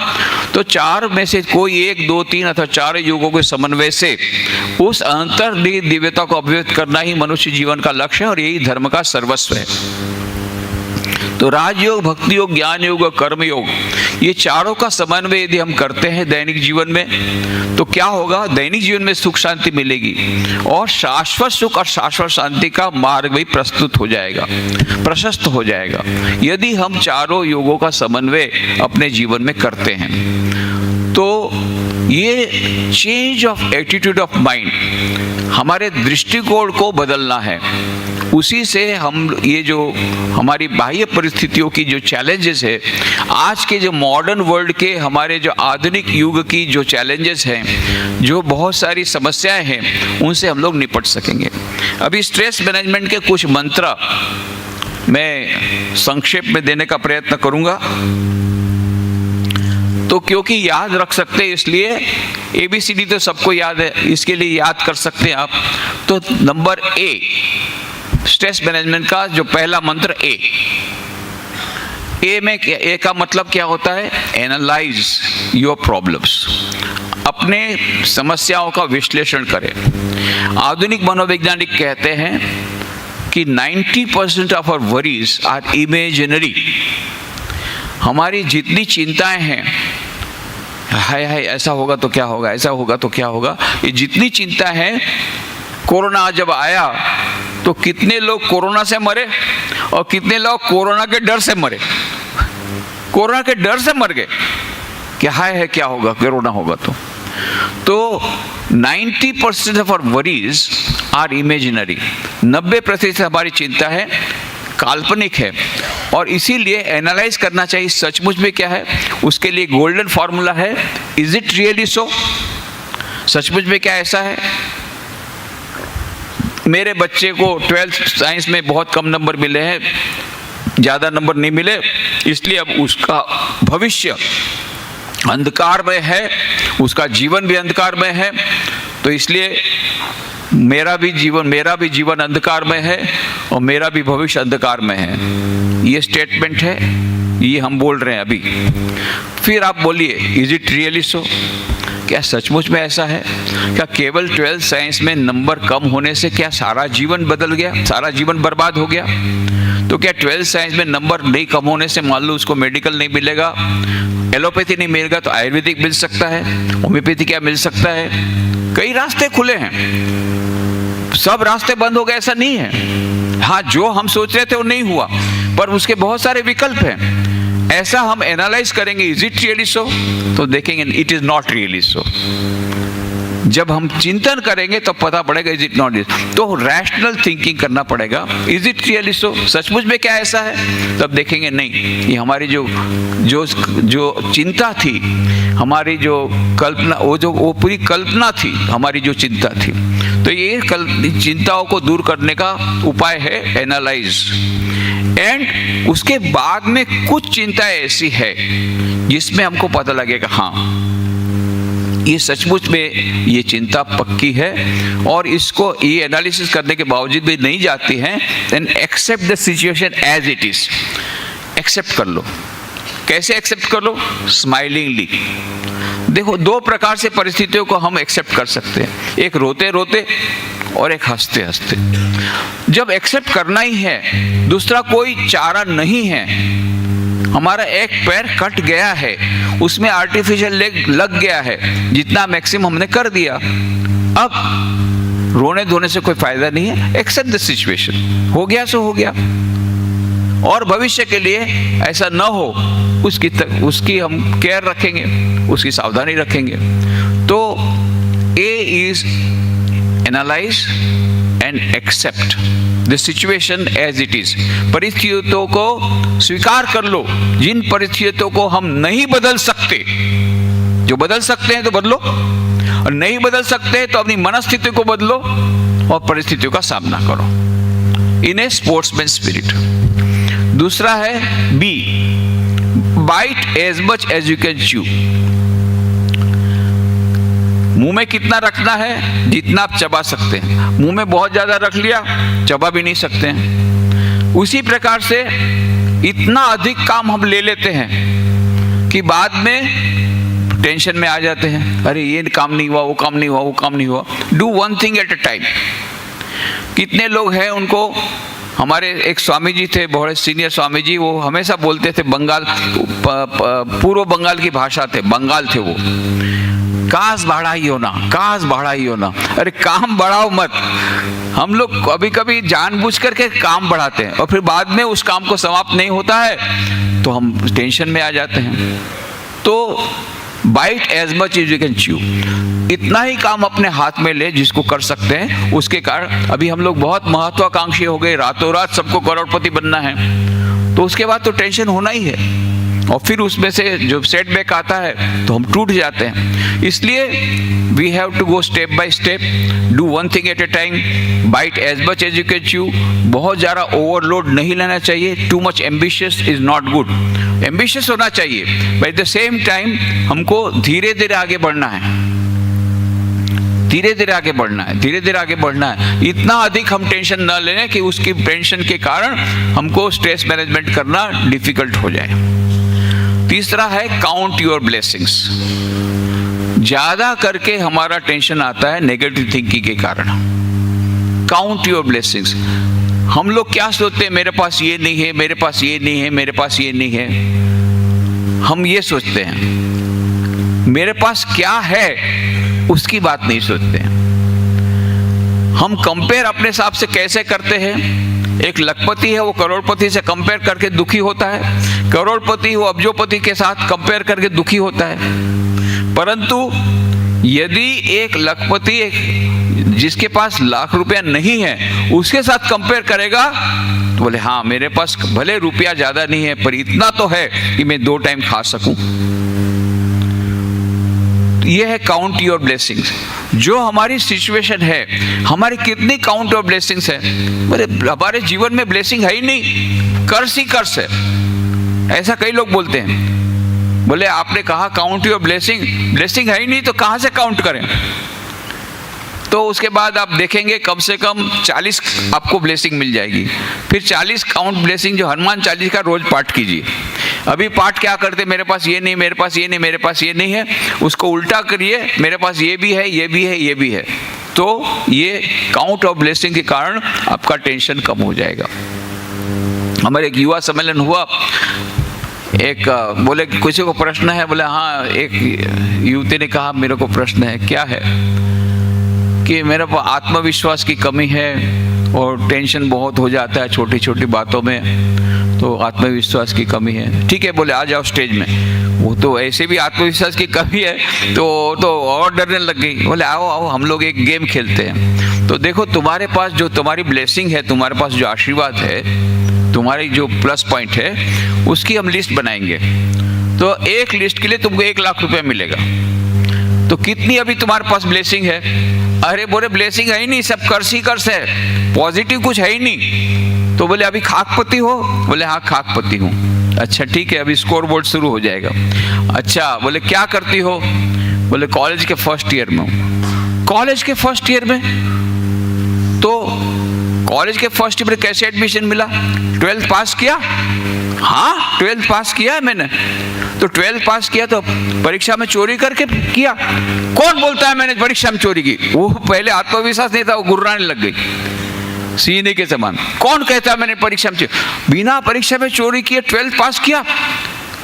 तो 4 में से कोई 1, 2, 3 अथवा 4 युगों के समन्वय से उस अंतर दिव्यता को अभिव्यक्त करना ही मनुष्य जीवन का लक्ष्य है और यही धर्म का सर्वस्व है। तो राजयोग, भक्ति योग, ज्ञान योग और कर्म योग, ये चारों का समन्वय यदि हम करते हैं दैनिक जीवन में, तो क्या होगा, दैनिक जीवन में सुख शांति मिलेगी और शाश्वत सुख और शाश्वत शांति का मार्ग भी प्रस्तुत हो जाएगा, प्रशस्त हो जाएगा, यदि हम चारों योगों का समन्वय अपने जीवन में करते हैं। तो ये change of attitude of mind, हमारे दृष्टिकोण को बदलना है। उसी से हम ये जो हमारी बाह्य परिस्थितियों की जो चैलेंजेस है, आज के जो मॉडर्न वर्ल्ड के हमारे जो आधुनिक युग की जो चैलेंजेस हैं, जो बहुत सारी समस्याएं हैं, उनसे हम लोग निपट सकेंगे। अभी स्ट्रेस मैनेजमेंट के कुछ मंत्र मैं संक्षेप में देने का प्रयत्न करूंगा, तो क्योंकि याद रख सकते हैं इसलिए ABCD तो सबको याद है, इसके लिए याद कर सकते हैं आप। तो नंबर A, स्ट्रेस मैनेजमेंट का जो पहला मंत्र ए में ए का मतलब क्या होता है, एनालाइज योर प्रॉब्लम्स, अपने समस्याओं का विश्लेषण करें। आधुनिक मनोवैज्ञानिक कहते हैं कि 90% of our worries are imaginary. हमारी जितनी चिंताएं हैं, हाय हाय ऐसा होगा तो क्या होगा, ऐसा होगा तो क्या होगा, ये जितनी चिंता है, कोरोना जब आया तो कितने लोग कोरोना से मरे और कितने लोग कोरोना के डर से मरे। कोरोना के डर से मर गए कि हाय है क्या होगा, कोरोना होगा तो 90% of our worries are imaginary. 90% हमारी चिंता है काल्पनिक है और इसीलिए एनालाइज करना चाहिए सचमुच में क्या है। उसके लिए गोल्डन फॉर्मूला है, इज इट रियली सो, सचमुच में क्या ऐसा है। मेरे बच्चे को 12th साइंस में बहुत कम नंबर मिले हैं, ज़्यादा नंबर नहीं मिले, इसलिए अब उसका भविष्य अंधकार में है, उसका जीवन भी अंधकार में है। तो इसलिए मेरा भी जीवन अंधकार में है और मेरा भी भविष्य अंधकार में है। ये स्टेटमेंट है, ये हम बोल रहे हैं अभी। फिर आप बोलिए, इज इट रियली सो, क्या सचमुच में ऐसा है? क्या केवल 12th साइंस में नंबर कम होने से क्या सारा जीवन बदल गया, सारा जीवन बर्बाद हो गया? तो क्या 12th साइंस में नंबर नहीं कम होने से मान लो उसको मेडिकल नहीं मिलेगा, एलोपैथी नहीं मिलेगा तो आयुर्वेदिक मिल सकता है, होम्योपैथी क्या मिल सकता है? कई रास्ते खुले हैं, सब रास्ते बंद हो गए ऐसा नहीं है। हाँ, जो हम सोच रहे थे वो नहीं हुआ, पर उसके बहुत सारे विकल्प हैं। ऐसा हम एनालाइज करेंगे, इज इट रियली सो, तो देखेंगे it is not really so. जब हम चिंतन करेंगे तो पता पड़ेगा इज इट नॉट, तो रैशनल थिंकिंग करना पड़ेगा। इज इट रियली सो, सचमुच में क्या ऐसा है? तब देखेंगे नहीं, ये हमारी जो चिंता थी, हमारी जो कल्पना, वो पूरी कल्पना थी, हमारी जो चिंता थी। तो ये चिंताओं को दूर करने का उपाय है एनालाइज। एंड उसके बाद में कुछ चिंताएं ऐसी है जिसमें हमको पता लगेगा हाँ ये सचमुच में ये चिंता पक्की है और इसको ये एनालिसिस करने के बावजूद भी नहीं जाती हैं, then accept the situation as it is. Accept कर लो, कैसे एक्सेप्ट कर लो? स्माइलिंगली। देखो, दो प्रकार से परिस्थितियों को हम एक्सेप्ट कर सकते हैं, एक रोते रोते और एक हंसते हंसते। जब एक्सेप्ट करना ही है, दूसरा कोई चारा नहीं है, हमारा एक पैर कट गया है, उसमें आर्टिफिशियल लेग लग गया है, जितना मैक्सिमम हमने कर दिया, अब रोने धोने से कोई फायदा नहीं है। एक्सेप्ट द सिचुएशन, हो गया सो हो गया, और भविष्य के लिए ऐसा न हो उसकी हम केयर रखेंगे, उसकी सावधानी रखेंगे। तो A is analyse and accept the situation as it is. परिस्थितियों को स्वीकार कर लो, जिन परिस्थितियों को हम नहीं बदल सकते। जो बदल सकते हैं तो बदलो, और नहीं बदल सकते तो अपनी मनस्थिति को बदलो और परिस्थितियों का सामना करो इन ए स्पोर्ट्समैन स्पिरिट। दूसरा है B, bite as much as you can chew. मुंह में कितना रखना है? जितना आप चबा सकते हैं। मुंह में बहुत ज्यादा रख लिया, चबा भी नहीं सकते हैं। उसी प्रकार से इतना अधिक काम हम ले लेते हैं कि बाद में टेंशन में आ जाते हैं, अरे ये काम नहीं हुआ, वो काम नहीं हुआ, वो काम नहीं हुआ। Do one thing at a time. कितने लोग हैं, उनको हमारे एक स्वामी जी थे, बहुत सीनियर स्वामी जी, वो हमेशा बोलते थे, बंगाल पूर्व बंगाल की भाषा थे, बंगाल थे वो, काश बढ़ाई हो ना, काश बढ़ाई हो ना। अरे काम बढ़ाओ मत। हम लोग कभी कभी जानबूझ करके काम बढ़ाते हैं और फिर बाद में उस काम को समाप्त नहीं होता है तो हम टेंशन में आ जाते हैं। तो bite as much as you can chew. इतना ही काम अपने हाथ में ले जिसको कर सकते हैं। उसके कारण अभी हम लोग बहुत महत्वाकांक्षी हो गए, रातों रात सबको करोड़पति बनना है, तो उसके बाद तो टेंशन होना ही है, और फिर उसमें से जो सेटबैक आता है तो हम टूट जाते हैं। इसलिए we have to go step by step, do one thing at a time, bite as much as you can chew. बहुत ज़्यादा ओवरलोड नहीं लेना चाहिए। Too much ambitious is not good. Ambitious होना चाहिए, but at the same time हमको धीरे धीरे आगे बढ़ना है, धीरे धीरे आगे बढ़ना है, धीरे धीरे आगे बढ़ना है। इतना अधिक हम टेंशन न लें कि उसकी टेंशन के कारण हमको स्ट्रेस मैनेजमेंट करना डिफिकल्ट हो जाए। तीसरा है काउंट योर ब्लेसिंग्स। ज्यादा करके हमारा टेंशन आता है नेगेटिव थिंकिंग के कारण। Count your blessings. हम लोग क्या सोचते हैं, मेरे पास ये नहीं है, मेरे पास ये नहीं है, मेरे पास ये नहीं है। हम ये सोचते हैं, मेरे पास क्या है उसकी बात नहीं सोचते हैं। हम कंपेयर अपने हिसाब से कैसे करते हैं? एक लखपति है, वो करोड़पति से कंपेयर करके दुखी होता है, करोड़पति वो अब्जोपति के साथ कंपेयर करके दुखी होता है। परंतु यदि एक लखपति एक जिसके पास लाख रुपया नहीं है उसके साथ कंपेयर करेगा तो बोले हाँ, मेरे पास भले रुपया ज्यादा नहीं है पर इतना तो है कि मैं 2 टाइम खा सकूं। ये है काउंट योर ब्लेसिंग्स। जो हमारी सिचुएशन है, हमारी कितनी काउंट योर ब्लेसिंग्स है। बोले हमारे जीवन में ब्लेसिंग है ही नहीं, कर्स ही कर्स है, ऐसा कई लोग बोलते हैं। बोले आपने कहा काउंट योर ब्लेसिंग, ब्लेसिंग है ही नहीं तो कहां से काउंट करें? तो उसके बाद आप देखेंगे कम से कम 40 आपको ब्लेसिंग मिल जाएगी। फिर 40 काउंट ब्लेसिंग जो हनुमान चालीसा का रोज पाठ कीजिए। अभी पाठ क्या करते, मेरे पास ये नहीं, मेरे पास ये नहीं, मेरे पास ये नहीं है, उसको उल्टा करिए, मेरे पास ये भी है, ये भी है, ये भी है। तो ये काउंट ऑफ ब्लेसिंग के कारण आपका टेंशन कम हो जाएगा। हमारे एक युवा सम्मेलन हुआ, एक बोले किसी को प्रश्न है, बोले हाँ। एक युवती ने कहा मेरे को प्रश्न है। क्या है? कि मेरे को आत्मविश्वास की कमी है और टेंशन बहुत हो जाता है छोटी छोटी बातों में, तो आत्मविश्वास की कमी है। ठीक है, बोले आ जाओ स्टेज में। वो तो ऐसे भी आत्मविश्वास की कमी है तो और डरने लग गई। बोले आओ आओ हम लोग एक गेम खेलते हैं। तो देखो तुम्हारे पास जो तुम्हारी ब्लेसिंग है, तुम्हारे पास जो आशीर्वाद है, तुम्हारी जो प्लस पॉइंट है, उसकी हम लिस्ट बनाएंगे। तो एक लिस्ट के लिए तुमको 1 लाख रुपया मिलेगा। तो कितनी अभी तुम्हारे पास ब्लेसिंग है? अरे बोले ब्लेसिंग है ही नहीं, सब कर्स ही कर्स है, पॉजिटिव कुछ है ही नहीं। तो बोले अभी खाकपति हो? बोले हाँ खाकपति हूँ। अच्छा ठीक है, अभी स्कोर बोर्ड शुरू हो जाएगा। अच्छा बोले क्या करती हो? बोले कॉलेज के फर्स्ट ईयर में हूँ। कॉलेज के फर्स्ट ईयर में? तो कॉलेज के फर्स्ट ईयर में कैसे एडमिशन मिला? 12th पास किया? हाँ 12th पास किया है मैंने। तो 12th पास किया तो परीक्षा में चोरी करके किया? कौन बोलता है मैंने परीक्षा में चोरी की? वो पहले आत्मविश्वास नहीं था, वो गुर्राने लग गई सीने के समान। कौन कहता है मैंने परीक्षा में बिना परीक्षा में चोरी किए 12th पास किया?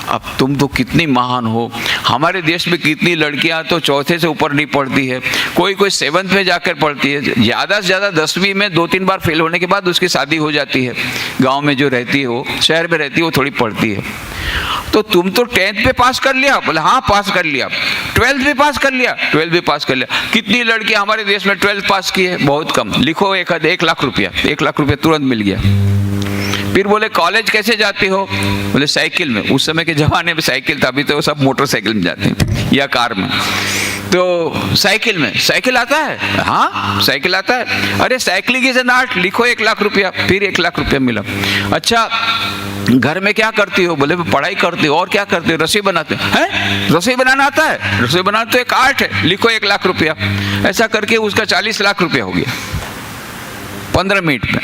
अब तुम तो कितनी महान हो। हमारे देश में कितनी लड़कियां तो चौथे से ऊपर नहीं पढ़ती है, कोई 7th में जाकर पढ़ती है, ज़्यादा से ज़्यादा 10वीं में 2-3 बार फेल होने के बाद उसकी शादी हो जाती है। गांव में जो रहती है, वो शहर में रहती है, वो थोड़ी पढ़ती है। तो तुम तो 10th पे पास कर लिया? बोले हाँ पास कर लिया। 12th भी पास कर लिया? 12th भी पास कर लिया। कितनी लड़कियां हमारे देश में 12th पास की है? बहुत कम। लिखो 1 लाख रुपया, 1 लाख रुपया तुरंत मिल गया। फिर बोले कॉलेज कैसे जाती हो? बोले साइकिल में। उस समय के जमाने में साइकिल था, अभी तो सब मोटरसाइकिल में जाते हैं या कार में। तो साइकिल में, साइकिल आता है? हाँ साइकिल आता है। अरे साइकिलिंग इज एन आर्ट, लिखो 1 लाख रुपया। फिर 1 लाख रुपया मिला। अच्छा घर में क्या करती हो? बोले पढ़ाई करती हो। और क्या करते हो? रसोई बनाते हैं। रसोई बनाना आता है? रसोई बनाना तो एक आर्ट है, लिखो 1 लाख रुपया। ऐसा करके उसका 40 लाख रुपया हो गया 15 मिनट में।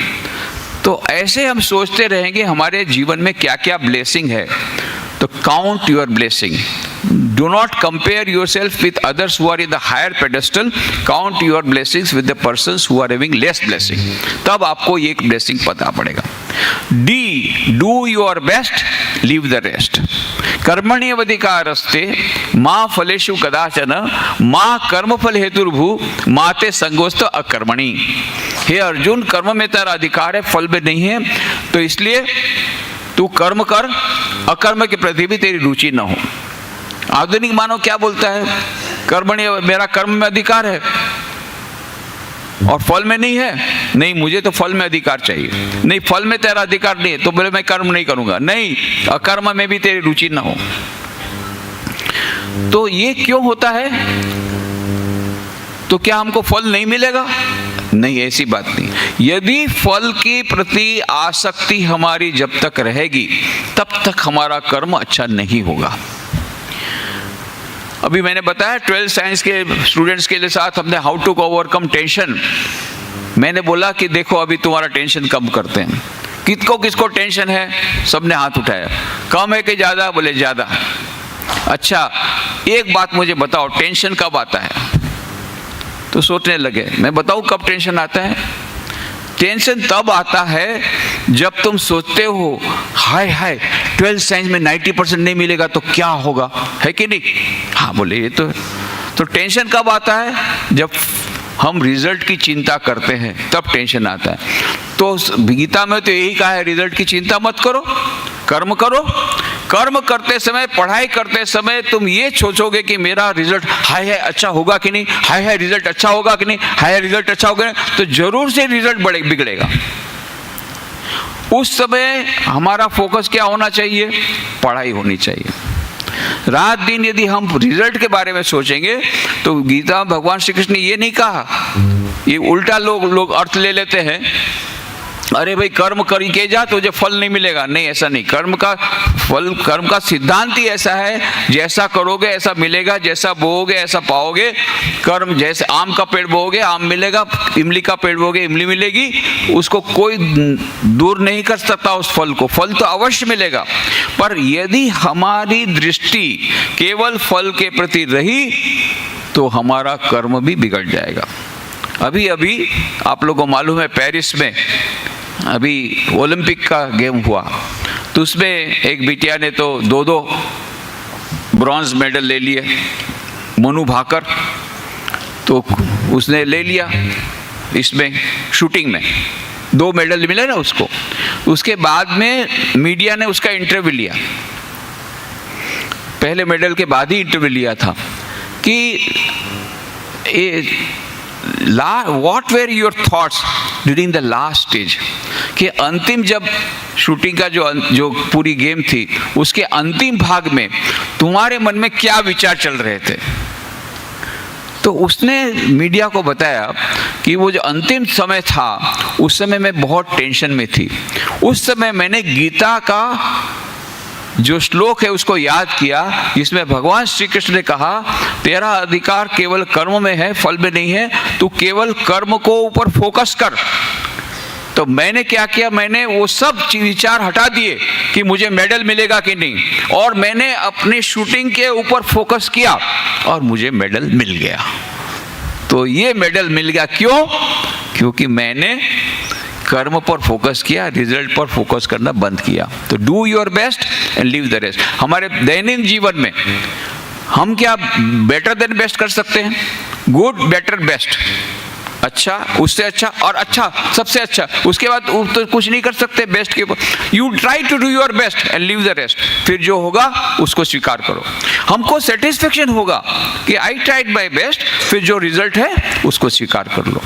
तो ऐसे हम सोचते रहेंगे हमारे जीवन में क्या क्या ब्लेसिंग है। तो count your blessing, do not compare yourself with others who are in the higher pedestal, count your blessings with the persons who are having less blessing. तब आपको एक ब्लेसिंग पता पड़ेगा। D, do your best, leave the rest. कर्मण्येवाधिकारस्ते मां फलेषु कदाचन मां कर्मफल हेतुर्भू माते संगोस्त अकर्मणि। हे अर्जुन, कर्म में तेरा अधिकार है, फल में नहीं है। तो इसलिए तू कर्म कर, अकर्म के प्रति भी तेरी रुचि न हो। आधुनिक मानव क्या बोलता है? कर्मण्य, मेरा कर्म में अधिकार है और फल में नहीं है। नहीं, मुझे तो फल में अधिकार चाहिए। नहीं, फल में तेरा अधिकार नहीं है तो बोले मैं कर्म नहीं करूंगा। नहीं, अकर्म में भी तेरी रुचि न हो। तो ये क्यों होता है? तो क्या हमको फल नहीं मिलेगा? नहीं, ऐसी बात नहीं। यदि फल के प्रति आसक्ति हमारी जब तक रहेगी तब तक हमारा कर्म अच्छा नहीं होगा। अभी मैंने बताया 12th साइंस के स्टूडेंट्स के लिए साथ हमने हाउ टू ओवरकम टेंशन। मैंने बोला कि देखो अभी तुम्हारा टेंशन कम करते हैं। किसको किसको टेंशन है? सबने हाथ उठाया। कम है कि ज्यादा? बोले ज्यादा। अच्छा एक बात मुझे बताओ, टेंशन कब आता है? तो सोचने लगे। मैं बताऊं कब टेंशन आता है? टेंशन तब आता है जब तुम सोचते हो हाय हाय 12th साइंस में 90% नहीं मिलेगा तो क्या होगा, है कि नहीं? हाँ बोले ये तो टेंशन कब आता है? जब हम रिजल्ट की चिंता करते हैं तब टेंशन आता है। तो गीता में तो यही कहा है, रिजल्ट की चिंता मत करो, कर्म करो। कर्म करते समय, पढ़ाई करते समय तुम ये सोचोगे कि मेरा रिजल्ट हाय है अच्छा होगा कि नहीं, हाय है रिजल्ट अच्छा होगा कि नहीं, हाय रिजल्ट अच्छा होगा नहीं, तो जरूर से रिजल्ट बिगड़ेगा। उस समय हमारा फोकस क्या होना चाहिए? पढ़ाई होनी चाहिए। रात दिन यदि हम रिजल्ट के बारे में सोचेंगे तो गीता में भगवान श्री कृष्ण ने ये नहीं कहा। ये उल्टा लोग अर्थ ले लेते हैं, अरे भाई कर्म करके जा तुझे फल नहीं मिलेगा। नहीं, ऐसा नहीं। कर्म का सिद्धांत ही ऐसा है, जैसा करोगे ऐसा मिलेगा, जैसा बोओगे ऐसा पाओगे। कर्म जैसे आम का पेड़ बोओगे आम मिलेगा, इमली का पेड़ बोओगे इमली मिलेगी। उसको कोई दूर नहीं कर सकता उस फल को, फल तो अवश्य मिलेगा। पर यदि हमारी दृष्टि केवल फल के प्रति रही तो हमारा कर्म भी बिगड़ जाएगा। अभी अभी आप लोगों को मालूम है पेरिस में अभी ओलंपिक का गेम हुआ, तो उसमें एक बिटिया ने तो 2 ब्रॉन्ज मेडल ले लिए। मनु भाकर तो उसने ले लिया इसमें शूटिंग में 2 मेडल मिले ना उसको। उसके बाद में मीडिया ने उसका इंटरव्यू लिया, पहले मेडल के बाद ही इंटरव्यू लिया था कि what were your thoughts during the last stage? कि अंतिम जब शूटिंग का जो पूरी गेम थी उसके अंतिम भाग में तुम्हारे मन में क्या विचार चल रहे थे? तो उसने मीडिया को बताया कि वो जो अंतिम समय था उस समय मैं बहुत टेंशन में थी। उस समय मैंने गीता का जो श्लोक है उसको याद किया, जिसमें भगवान श्री कृष्ण ने कहा तेरा अधिकार केवल कर्म में है, फल में नहीं है। तू केवल कर्म को ऊपर फोकस कर, तो मैंने क्या किया, मैंने वो सब विचार हटा दिए कि मुझे मेडल मिलेगा कि नहीं, और मैंने अपनी शूटिंग के ऊपर फोकस किया और मुझे मेडल मिल गया। तो ये मेडल मिल गया क्यों? क्योंकि मैंने कर्म पर फोकस किया, रिजल्ट पर फोकस करना बंद किया। तो do your best and leave the rest. हमारे दैनिक जीवन में हम क्या बेटर देन बेस्ट कर सकते हैं? गुड, बेटर, बेस्ट, अच्छा, उससे अच्छा और अच्छा, सबसे अच्छा, उसके बाद तो कुछ नहीं कर सकते बेस्ट के ऊपर। You try to do your best and leave the rest. फिर जो होगा उसको स्वीकार करो। हमको सेटिस्फेक्शन होगा कि आई ट्राइड माय बेस्ट, फिर जो रिजल्ट है उसको स्वीकार कर लो।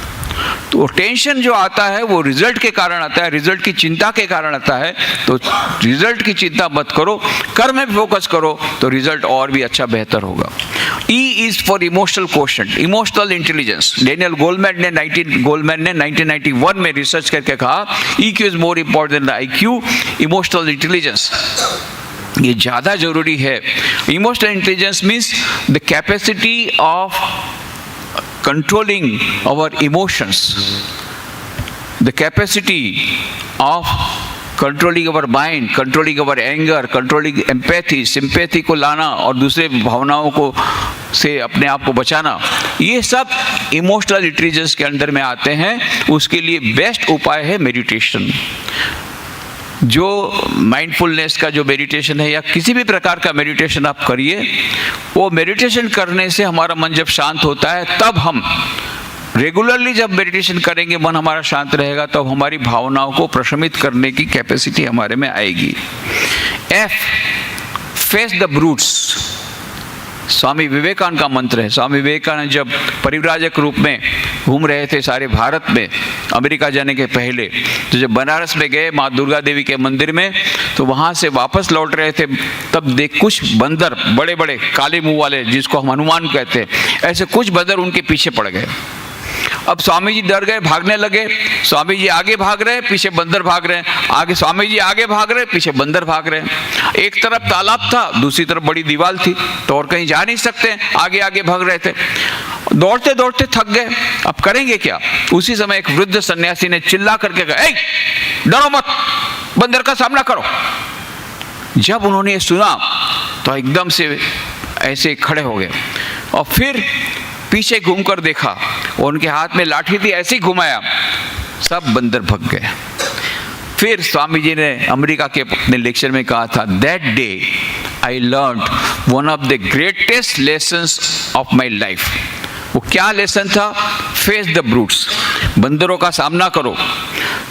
तो टेंशन जो आता है वो रिजल्ट के कारण आता है, रिजल्ट की चिंता के कारण आता है। तो रिजल्ट की चिंता मत करो, कर्म में फोकस करो, तो रिजल्ट और भी अच्छा बेहतर होगा। E is for emotional quotient, emotional intelligence. Daniel Goleman ने 1991 में रिसर्च करके कहा EQ is more important than IQ, emotional intelligence ये ज़्यादा जरूरी है। Emotional intelligence means the capacity of controlling our emotions, the capacity of controlling our mind, controlling our anger, controlling empathy, sympathy को लाना और दूसरे भावनाओं को से अपने आप को बचाना, ये सब इमोशनल इंटेलिजेंस के अंदर में आते हैं। उसके लिए बेस्ट उपाय है मेडिटेशन। जो माइंडफुलनेस का जो मेडिटेशन है या किसी भी प्रकार का मेडिटेशन आप करिए, वो मेडिटेशन करने से हमारा मन जब शांत होता है, तब हम रेगुलरली जब मेडिटेशन करेंगे, मन हमारा शांत रहेगा, तब हमारी भावनाओं को प्रशमित करने की कैपेसिटी हमारे में आएगी। F, face the ब्रूट्स, Swami Vivekananda का मंत्र है। स्वामी विवेकानंद जब परिव्राजक रूप में घूम रहे थे सारे भारत में, अमेरिका जाने के पहले, तो जब बनारस में गए माँ दुर्गा देवी के मंदिर में, तो वहाँ से वापस लौट रहे थे, तब कुछ बंदर, बड़े बड़े काले मुंह वाले, जिसको हम हनुमान कहते हैं, ऐसे कुछ बंदर उनके पीछे पड़ गए। अब स्वामी जी डर गए, भागने लगे। स्वामी जी आगे भाग रहे, पीछे बंदर भाग रहे हैं, आगे स्वामी जी आगे भाग रहे, पीछे बंदर भाग रहे हैं। एक तरफ तालाब था, दूसरी तरफ बड़ी दीवार थी, तो और कहीं जा नहीं सकते, आगे आगे भाग रहे थे। दौड़ते दौड़ते थक गए, अब करेंगे क्या? उसी समय एक वृद्ध सन्यासी ने चिल्ला करके कहा, ए, डरो मत, बंदर का सामना करो। जब उन्होंने ये सुना तो एकदम से ऐसे खड़े हो गए और फिर पीछे घूमकर देखा, और उनके हाथ में लाठी थी, ऐसे ही घुमाया, सब बंदर भग गए। फिर स्वामी जी ने अमेरिका के अपने लेक्चर में कहा था, that day I learned one of the greatest lessons of my life. वो क्या लेसन था? फेस द ब्रूट्स, बंदरों का सामना करो,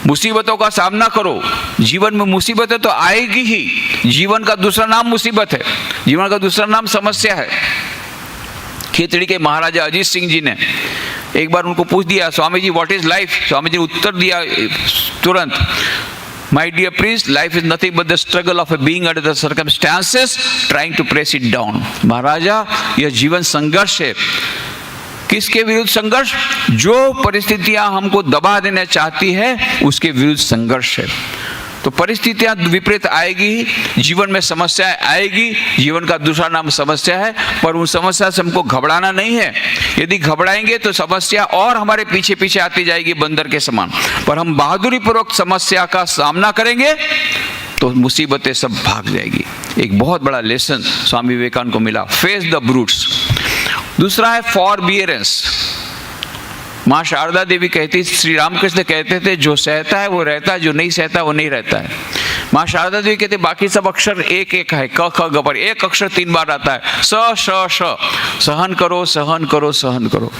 मुसीबतों का सामना करो। जीवन में मुसीबतें तो आएगी ही, जीवन का दूसरा नाम मुसीबत है, जीवन का दूसरा नाम समस्या है। खेतड़ी के महाराजा अजीत सिंह जी ने एक बार उनको पूछ दिया, Swami ji what is life? Swami ji ने उत्तर दिया तुरंत, my dear prince, life is nothing but the struggle of a being under the circumstances trying to press it down. Maharaja, यह जीवन संघर्ष है। किसके विरुद्ध संघर्ष? जो परिस्थितियां हमको दबा देना चाहती है, उसके विरुद्ध संघर्ष है। तो परिस्थितियां विपरीत आएगी, जीवन में समस्याएं आएगी, जीवन का दूसरा नाम समस्या है, पर उन समस्या से हमको घबराना नहीं है। यदि घबराएंगे तो समस्या और हमारे पीछे पीछे आती जाएगी बंदर के समान, पर हम बहादुरी पूर्वक समस्या का सामना करेंगे तो मुसीबतें सब भाग जाएगी। एक बहुत बड़ा लेसन स्वामी विवेकानंद को मिला, फेस द ब्रूट्स। दूसरा है फॉरबियरेंस। माँ शारदा देवी कहती, श्री रामकृष्ण कहते थे, जो सहता है वो रहता है, जो नहीं सहता वो नहीं रहता है। माँ शारदा देवी कहते बाकी सब अक्षर एक एक है, क ख ग पर एक अक्षर 3 बार आता है, स श श। सहन करो, सहन करो, सहन करो।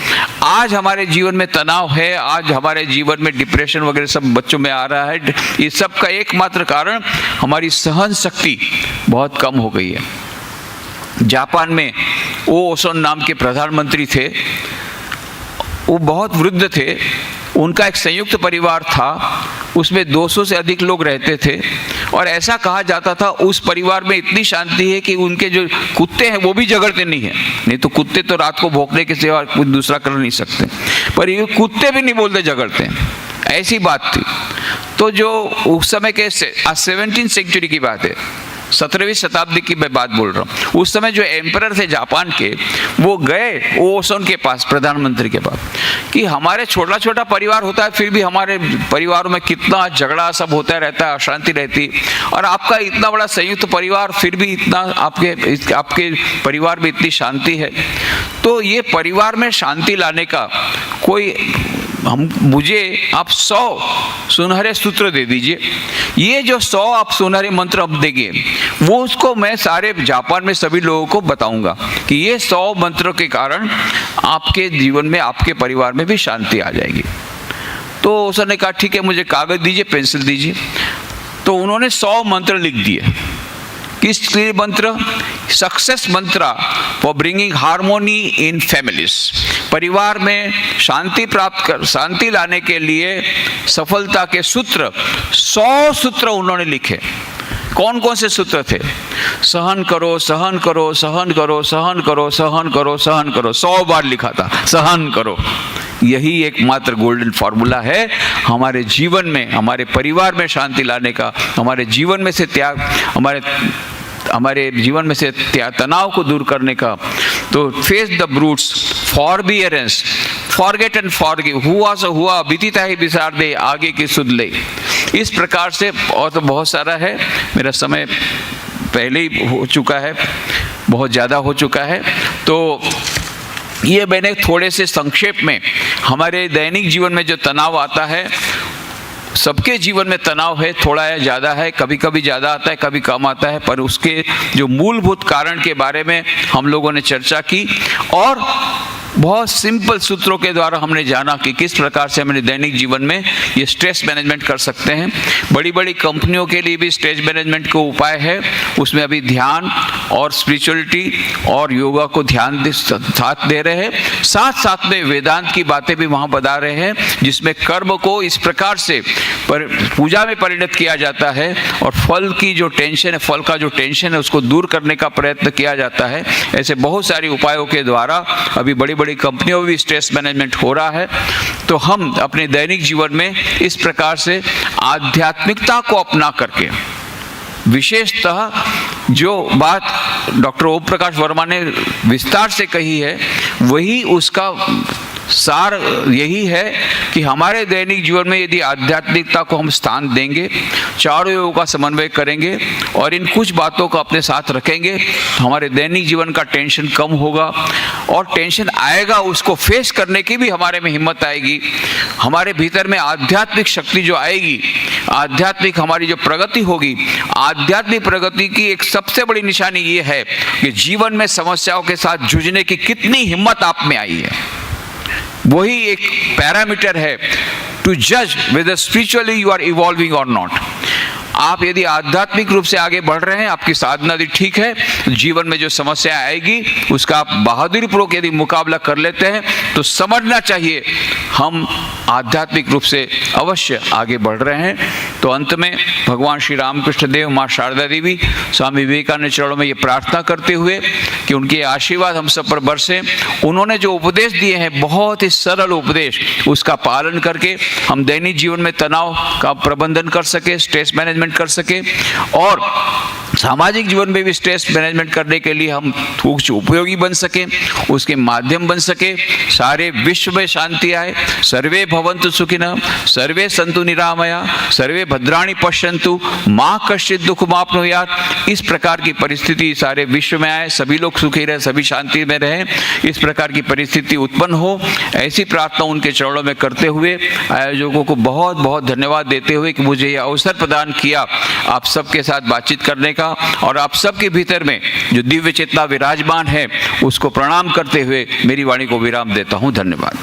आज हमारे जीवन में तनाव है, आज हमारे जीवन में डिप्रेशन वगैरह सब बच्चों में आ रहा है। ये सब का एकमात्र कारण हमारी सहन शक्ति बहुत कम हो गई है। जापान में ओसोन नाम के प्रधानमंत्री थे, वो बहुत वृद्ध थे, उनका एक संयुक्त परिवार था, उसमें 200 से अधिक लोग रहते थे, और ऐसा कहा जाता था उस परिवार में इतनी शांति है कि उनके जो कुत्ते हैं वो भी झगड़ते नहीं हैं। नहीं तो कुत्ते तो रात को भौंकने के सिवा कुछ दूसरा कर नहीं सकते, पर ये कुत्ते भी नहीं बोलते झगड़ते हैं, ऐसी बात थी। तो जो उस समय के 17वीं सेंचुरी की बात है, 17वीं शताब्दी की मैं बात बोल रहा हूँ। उस समय जो एम्परर थे जापान के, वो गए ओसन के पास, प्रधानमंत्री के पास, कि हमारे छोटा छोटा परिवार होता है, फिर भी हमारे परिवारों में कितना झगड़ा सब होता रहता है, अशांति रहती, और आपका इतना बड़ा संयुक्त परिवार, फिर भी इतना आपके परिवार में इतनी शांति है। तो ये परिवार में शांति लाने का कोई मुझे आप 100 सुनहरे सूत्र दे दीजिए। ये जो 100 आप सुनहरे मंत्र अब देंगे, वो उसको मैं सारे जापान में सभी लोगों को बताऊंगा कि ये 100 मंत्रों के कारण आपके जीवन में, आपके परिवार में भी शांति आ जाएगी। तो उसने कहा ठीक है, मुझे कागज दीजिए, पेंसिल दीजिए। तो उन्होंने 100 मंत्र लिख दिए। किस मंत्र? सक्सेस मंत्र for bringing harmony in families. परिवार में शांति लाने के लिए सफलता के सूत्र, 100 सूत्र उन्होंने लिखे। कौन कौन से सूत्र थे? सहन करो, सहन करो, सहन करो, सहन करो, सहन करो, सहन करो, 100 बार लिखा था, सहन करो। यही एकमात्र गोल्डन फॉर्मूला है हमारे जीवन में, हमारे परिवार में शांति लाने का, हमारे जीवन में से हमारे जीवन में से तनाव को दूर करने का। तो face the brutes, forbearance, forget and forgive, हुआ बीतीता ही बिसार दे, आगे की सुध ले। इस प्रकार से, और तो बहुत सारा है, मेरा समय पहले ही हो चुका है, बहुत ज़्यादा हो चुका है। तो ये मैंने थोड़े से संक्षेप में हमारे दैनिक जीवन में जो तनाव आता है, सबके जीवन में तनाव है, थोड़ा है, ज़्यादा है, कभी कभी ज़्यादा आता है, कभी कम आता है, पर उसके जो मूलभूत कारण के बारे में हम लोगों ने चर्चा की, और बहुत सिंपल सूत्रों के द्वारा हमने जाना कि किस प्रकार से हमने दैनिक जीवन में ये स्ट्रेस मैनेजमेंट कर सकते हैं। बड़ी बड़ी कंपनियों के लिए भी स्ट्रेस मैनेजमेंट का उपाय है, उसमें अभी ध्यान और स्पिरिचुअलिटी और योगा को ध्यान साथ दे रहे हैं। साथ साथ में वेदांत की बातें भी वहाँ बता रहे हैं, जिसमें कर्म को इस प्रकार से पूजा में परिणत किया जाता है, और फल की जो टेंशन है, फल का जो टेंशन है, उसको दूर करने का प्रयत्न किया जाता है। ऐसे बहुत सारे उपायों के द्वारा अभी बड़ी बड़ी कंपनियों में भी स्ट्रेस मैनेजमेंट हो रहा है। तो हम अपने दैनिक जीवन में इस प्रकार से आध्यात्मिकता को अपना करके, विशेषतः जो बात डॉक्टर ओम प्रकाश वर्मा ने विस्तार से कही है, वही उसका सार यही है कि हमारे दैनिक जीवन में यदि आध्यात्मिकता को हम स्थान देंगे, चारों योगों का समन्वय करेंगे और इन कुछ बातों को अपने साथ रखेंगे, हमारे दैनिक जीवन का टेंशन कम होगा, और टेंशन आएगा उसको फेस करने की भी हमारे में हिम्मत आएगी। हमारे भीतर में आध्यात्मिक शक्ति जो आएगी, आध्यात्मिक हमारी जो प्रगति होगी, आध्यात्मिक प्रगति की एक सबसे बड़ी निशानी ये है कि जीवन में समस्याओं के साथ जूझने की कितनी हिम्मत आप में आई है। वही एक पैरामीटर है टू जज whether spiritually you are evolving और नॉट। आप यदि आध्यात्मिक रूप से आगे बढ़ रहे हैं, आपकी साधना भी ठीक है, जीवन में जो समस्या आएगी उसका आप बहादुरी पूर्वक यदि मुकाबला कर लेते हैं, तो समझना चाहिए हम आध्यात्मिक रूप से अवश्य आगे बढ़ रहे हैं। तो अंत में भगवान श्री रामकृष्ण देव, माँ शारदा देवी, स्वामी विवेकानंद चरणों में ये प्रार्थना करते हुए कि उनके आशीर्वाद हम सब पर बरसे। उन्होंने जो उपदेश दिए हैं, बहुत ही सरल उपदेश, उसका पालन करके हम दैनिक जीवन में तनाव का प्रबंधन कर सके, स्ट्रेस मैनेजमेंट कर सके, और सामाजिक जीवन में भी स्ट्रेस मैनेजमेंट करने के लिए हम कुछ उपयोगी बन सके, उसके माध्यम बन सके। सारे विश्व में शांति आए। सर्वे भवन्तु सुखिनः, सर्वे सन्तु निरामया, सर्वे भद्राणि पश्यन्तु, माँ कश्चित् दुःखमाप्नुयात्। इस प्रकार की परिस्थिति सारे विश्व में आए, सभी लोग सुखी रहे, सभी शांति में रहें, इस प्रकार की परिस्थिति उत्पन्न हो, ऐसी प्रार्थना उनके चरणों में करते हुए आयोजकों को बहुत बहुत धन्यवाद देते हुए कि मुझे यह अवसर प्रदान किया आप सबके साथ बातचीत करने का, और आप सबके भीतर में जो दिव्य चेतना विराजमान है उसको प्रणाम करते हुए मेरी वाणी को विराम देता हूँ। धन्यवाद।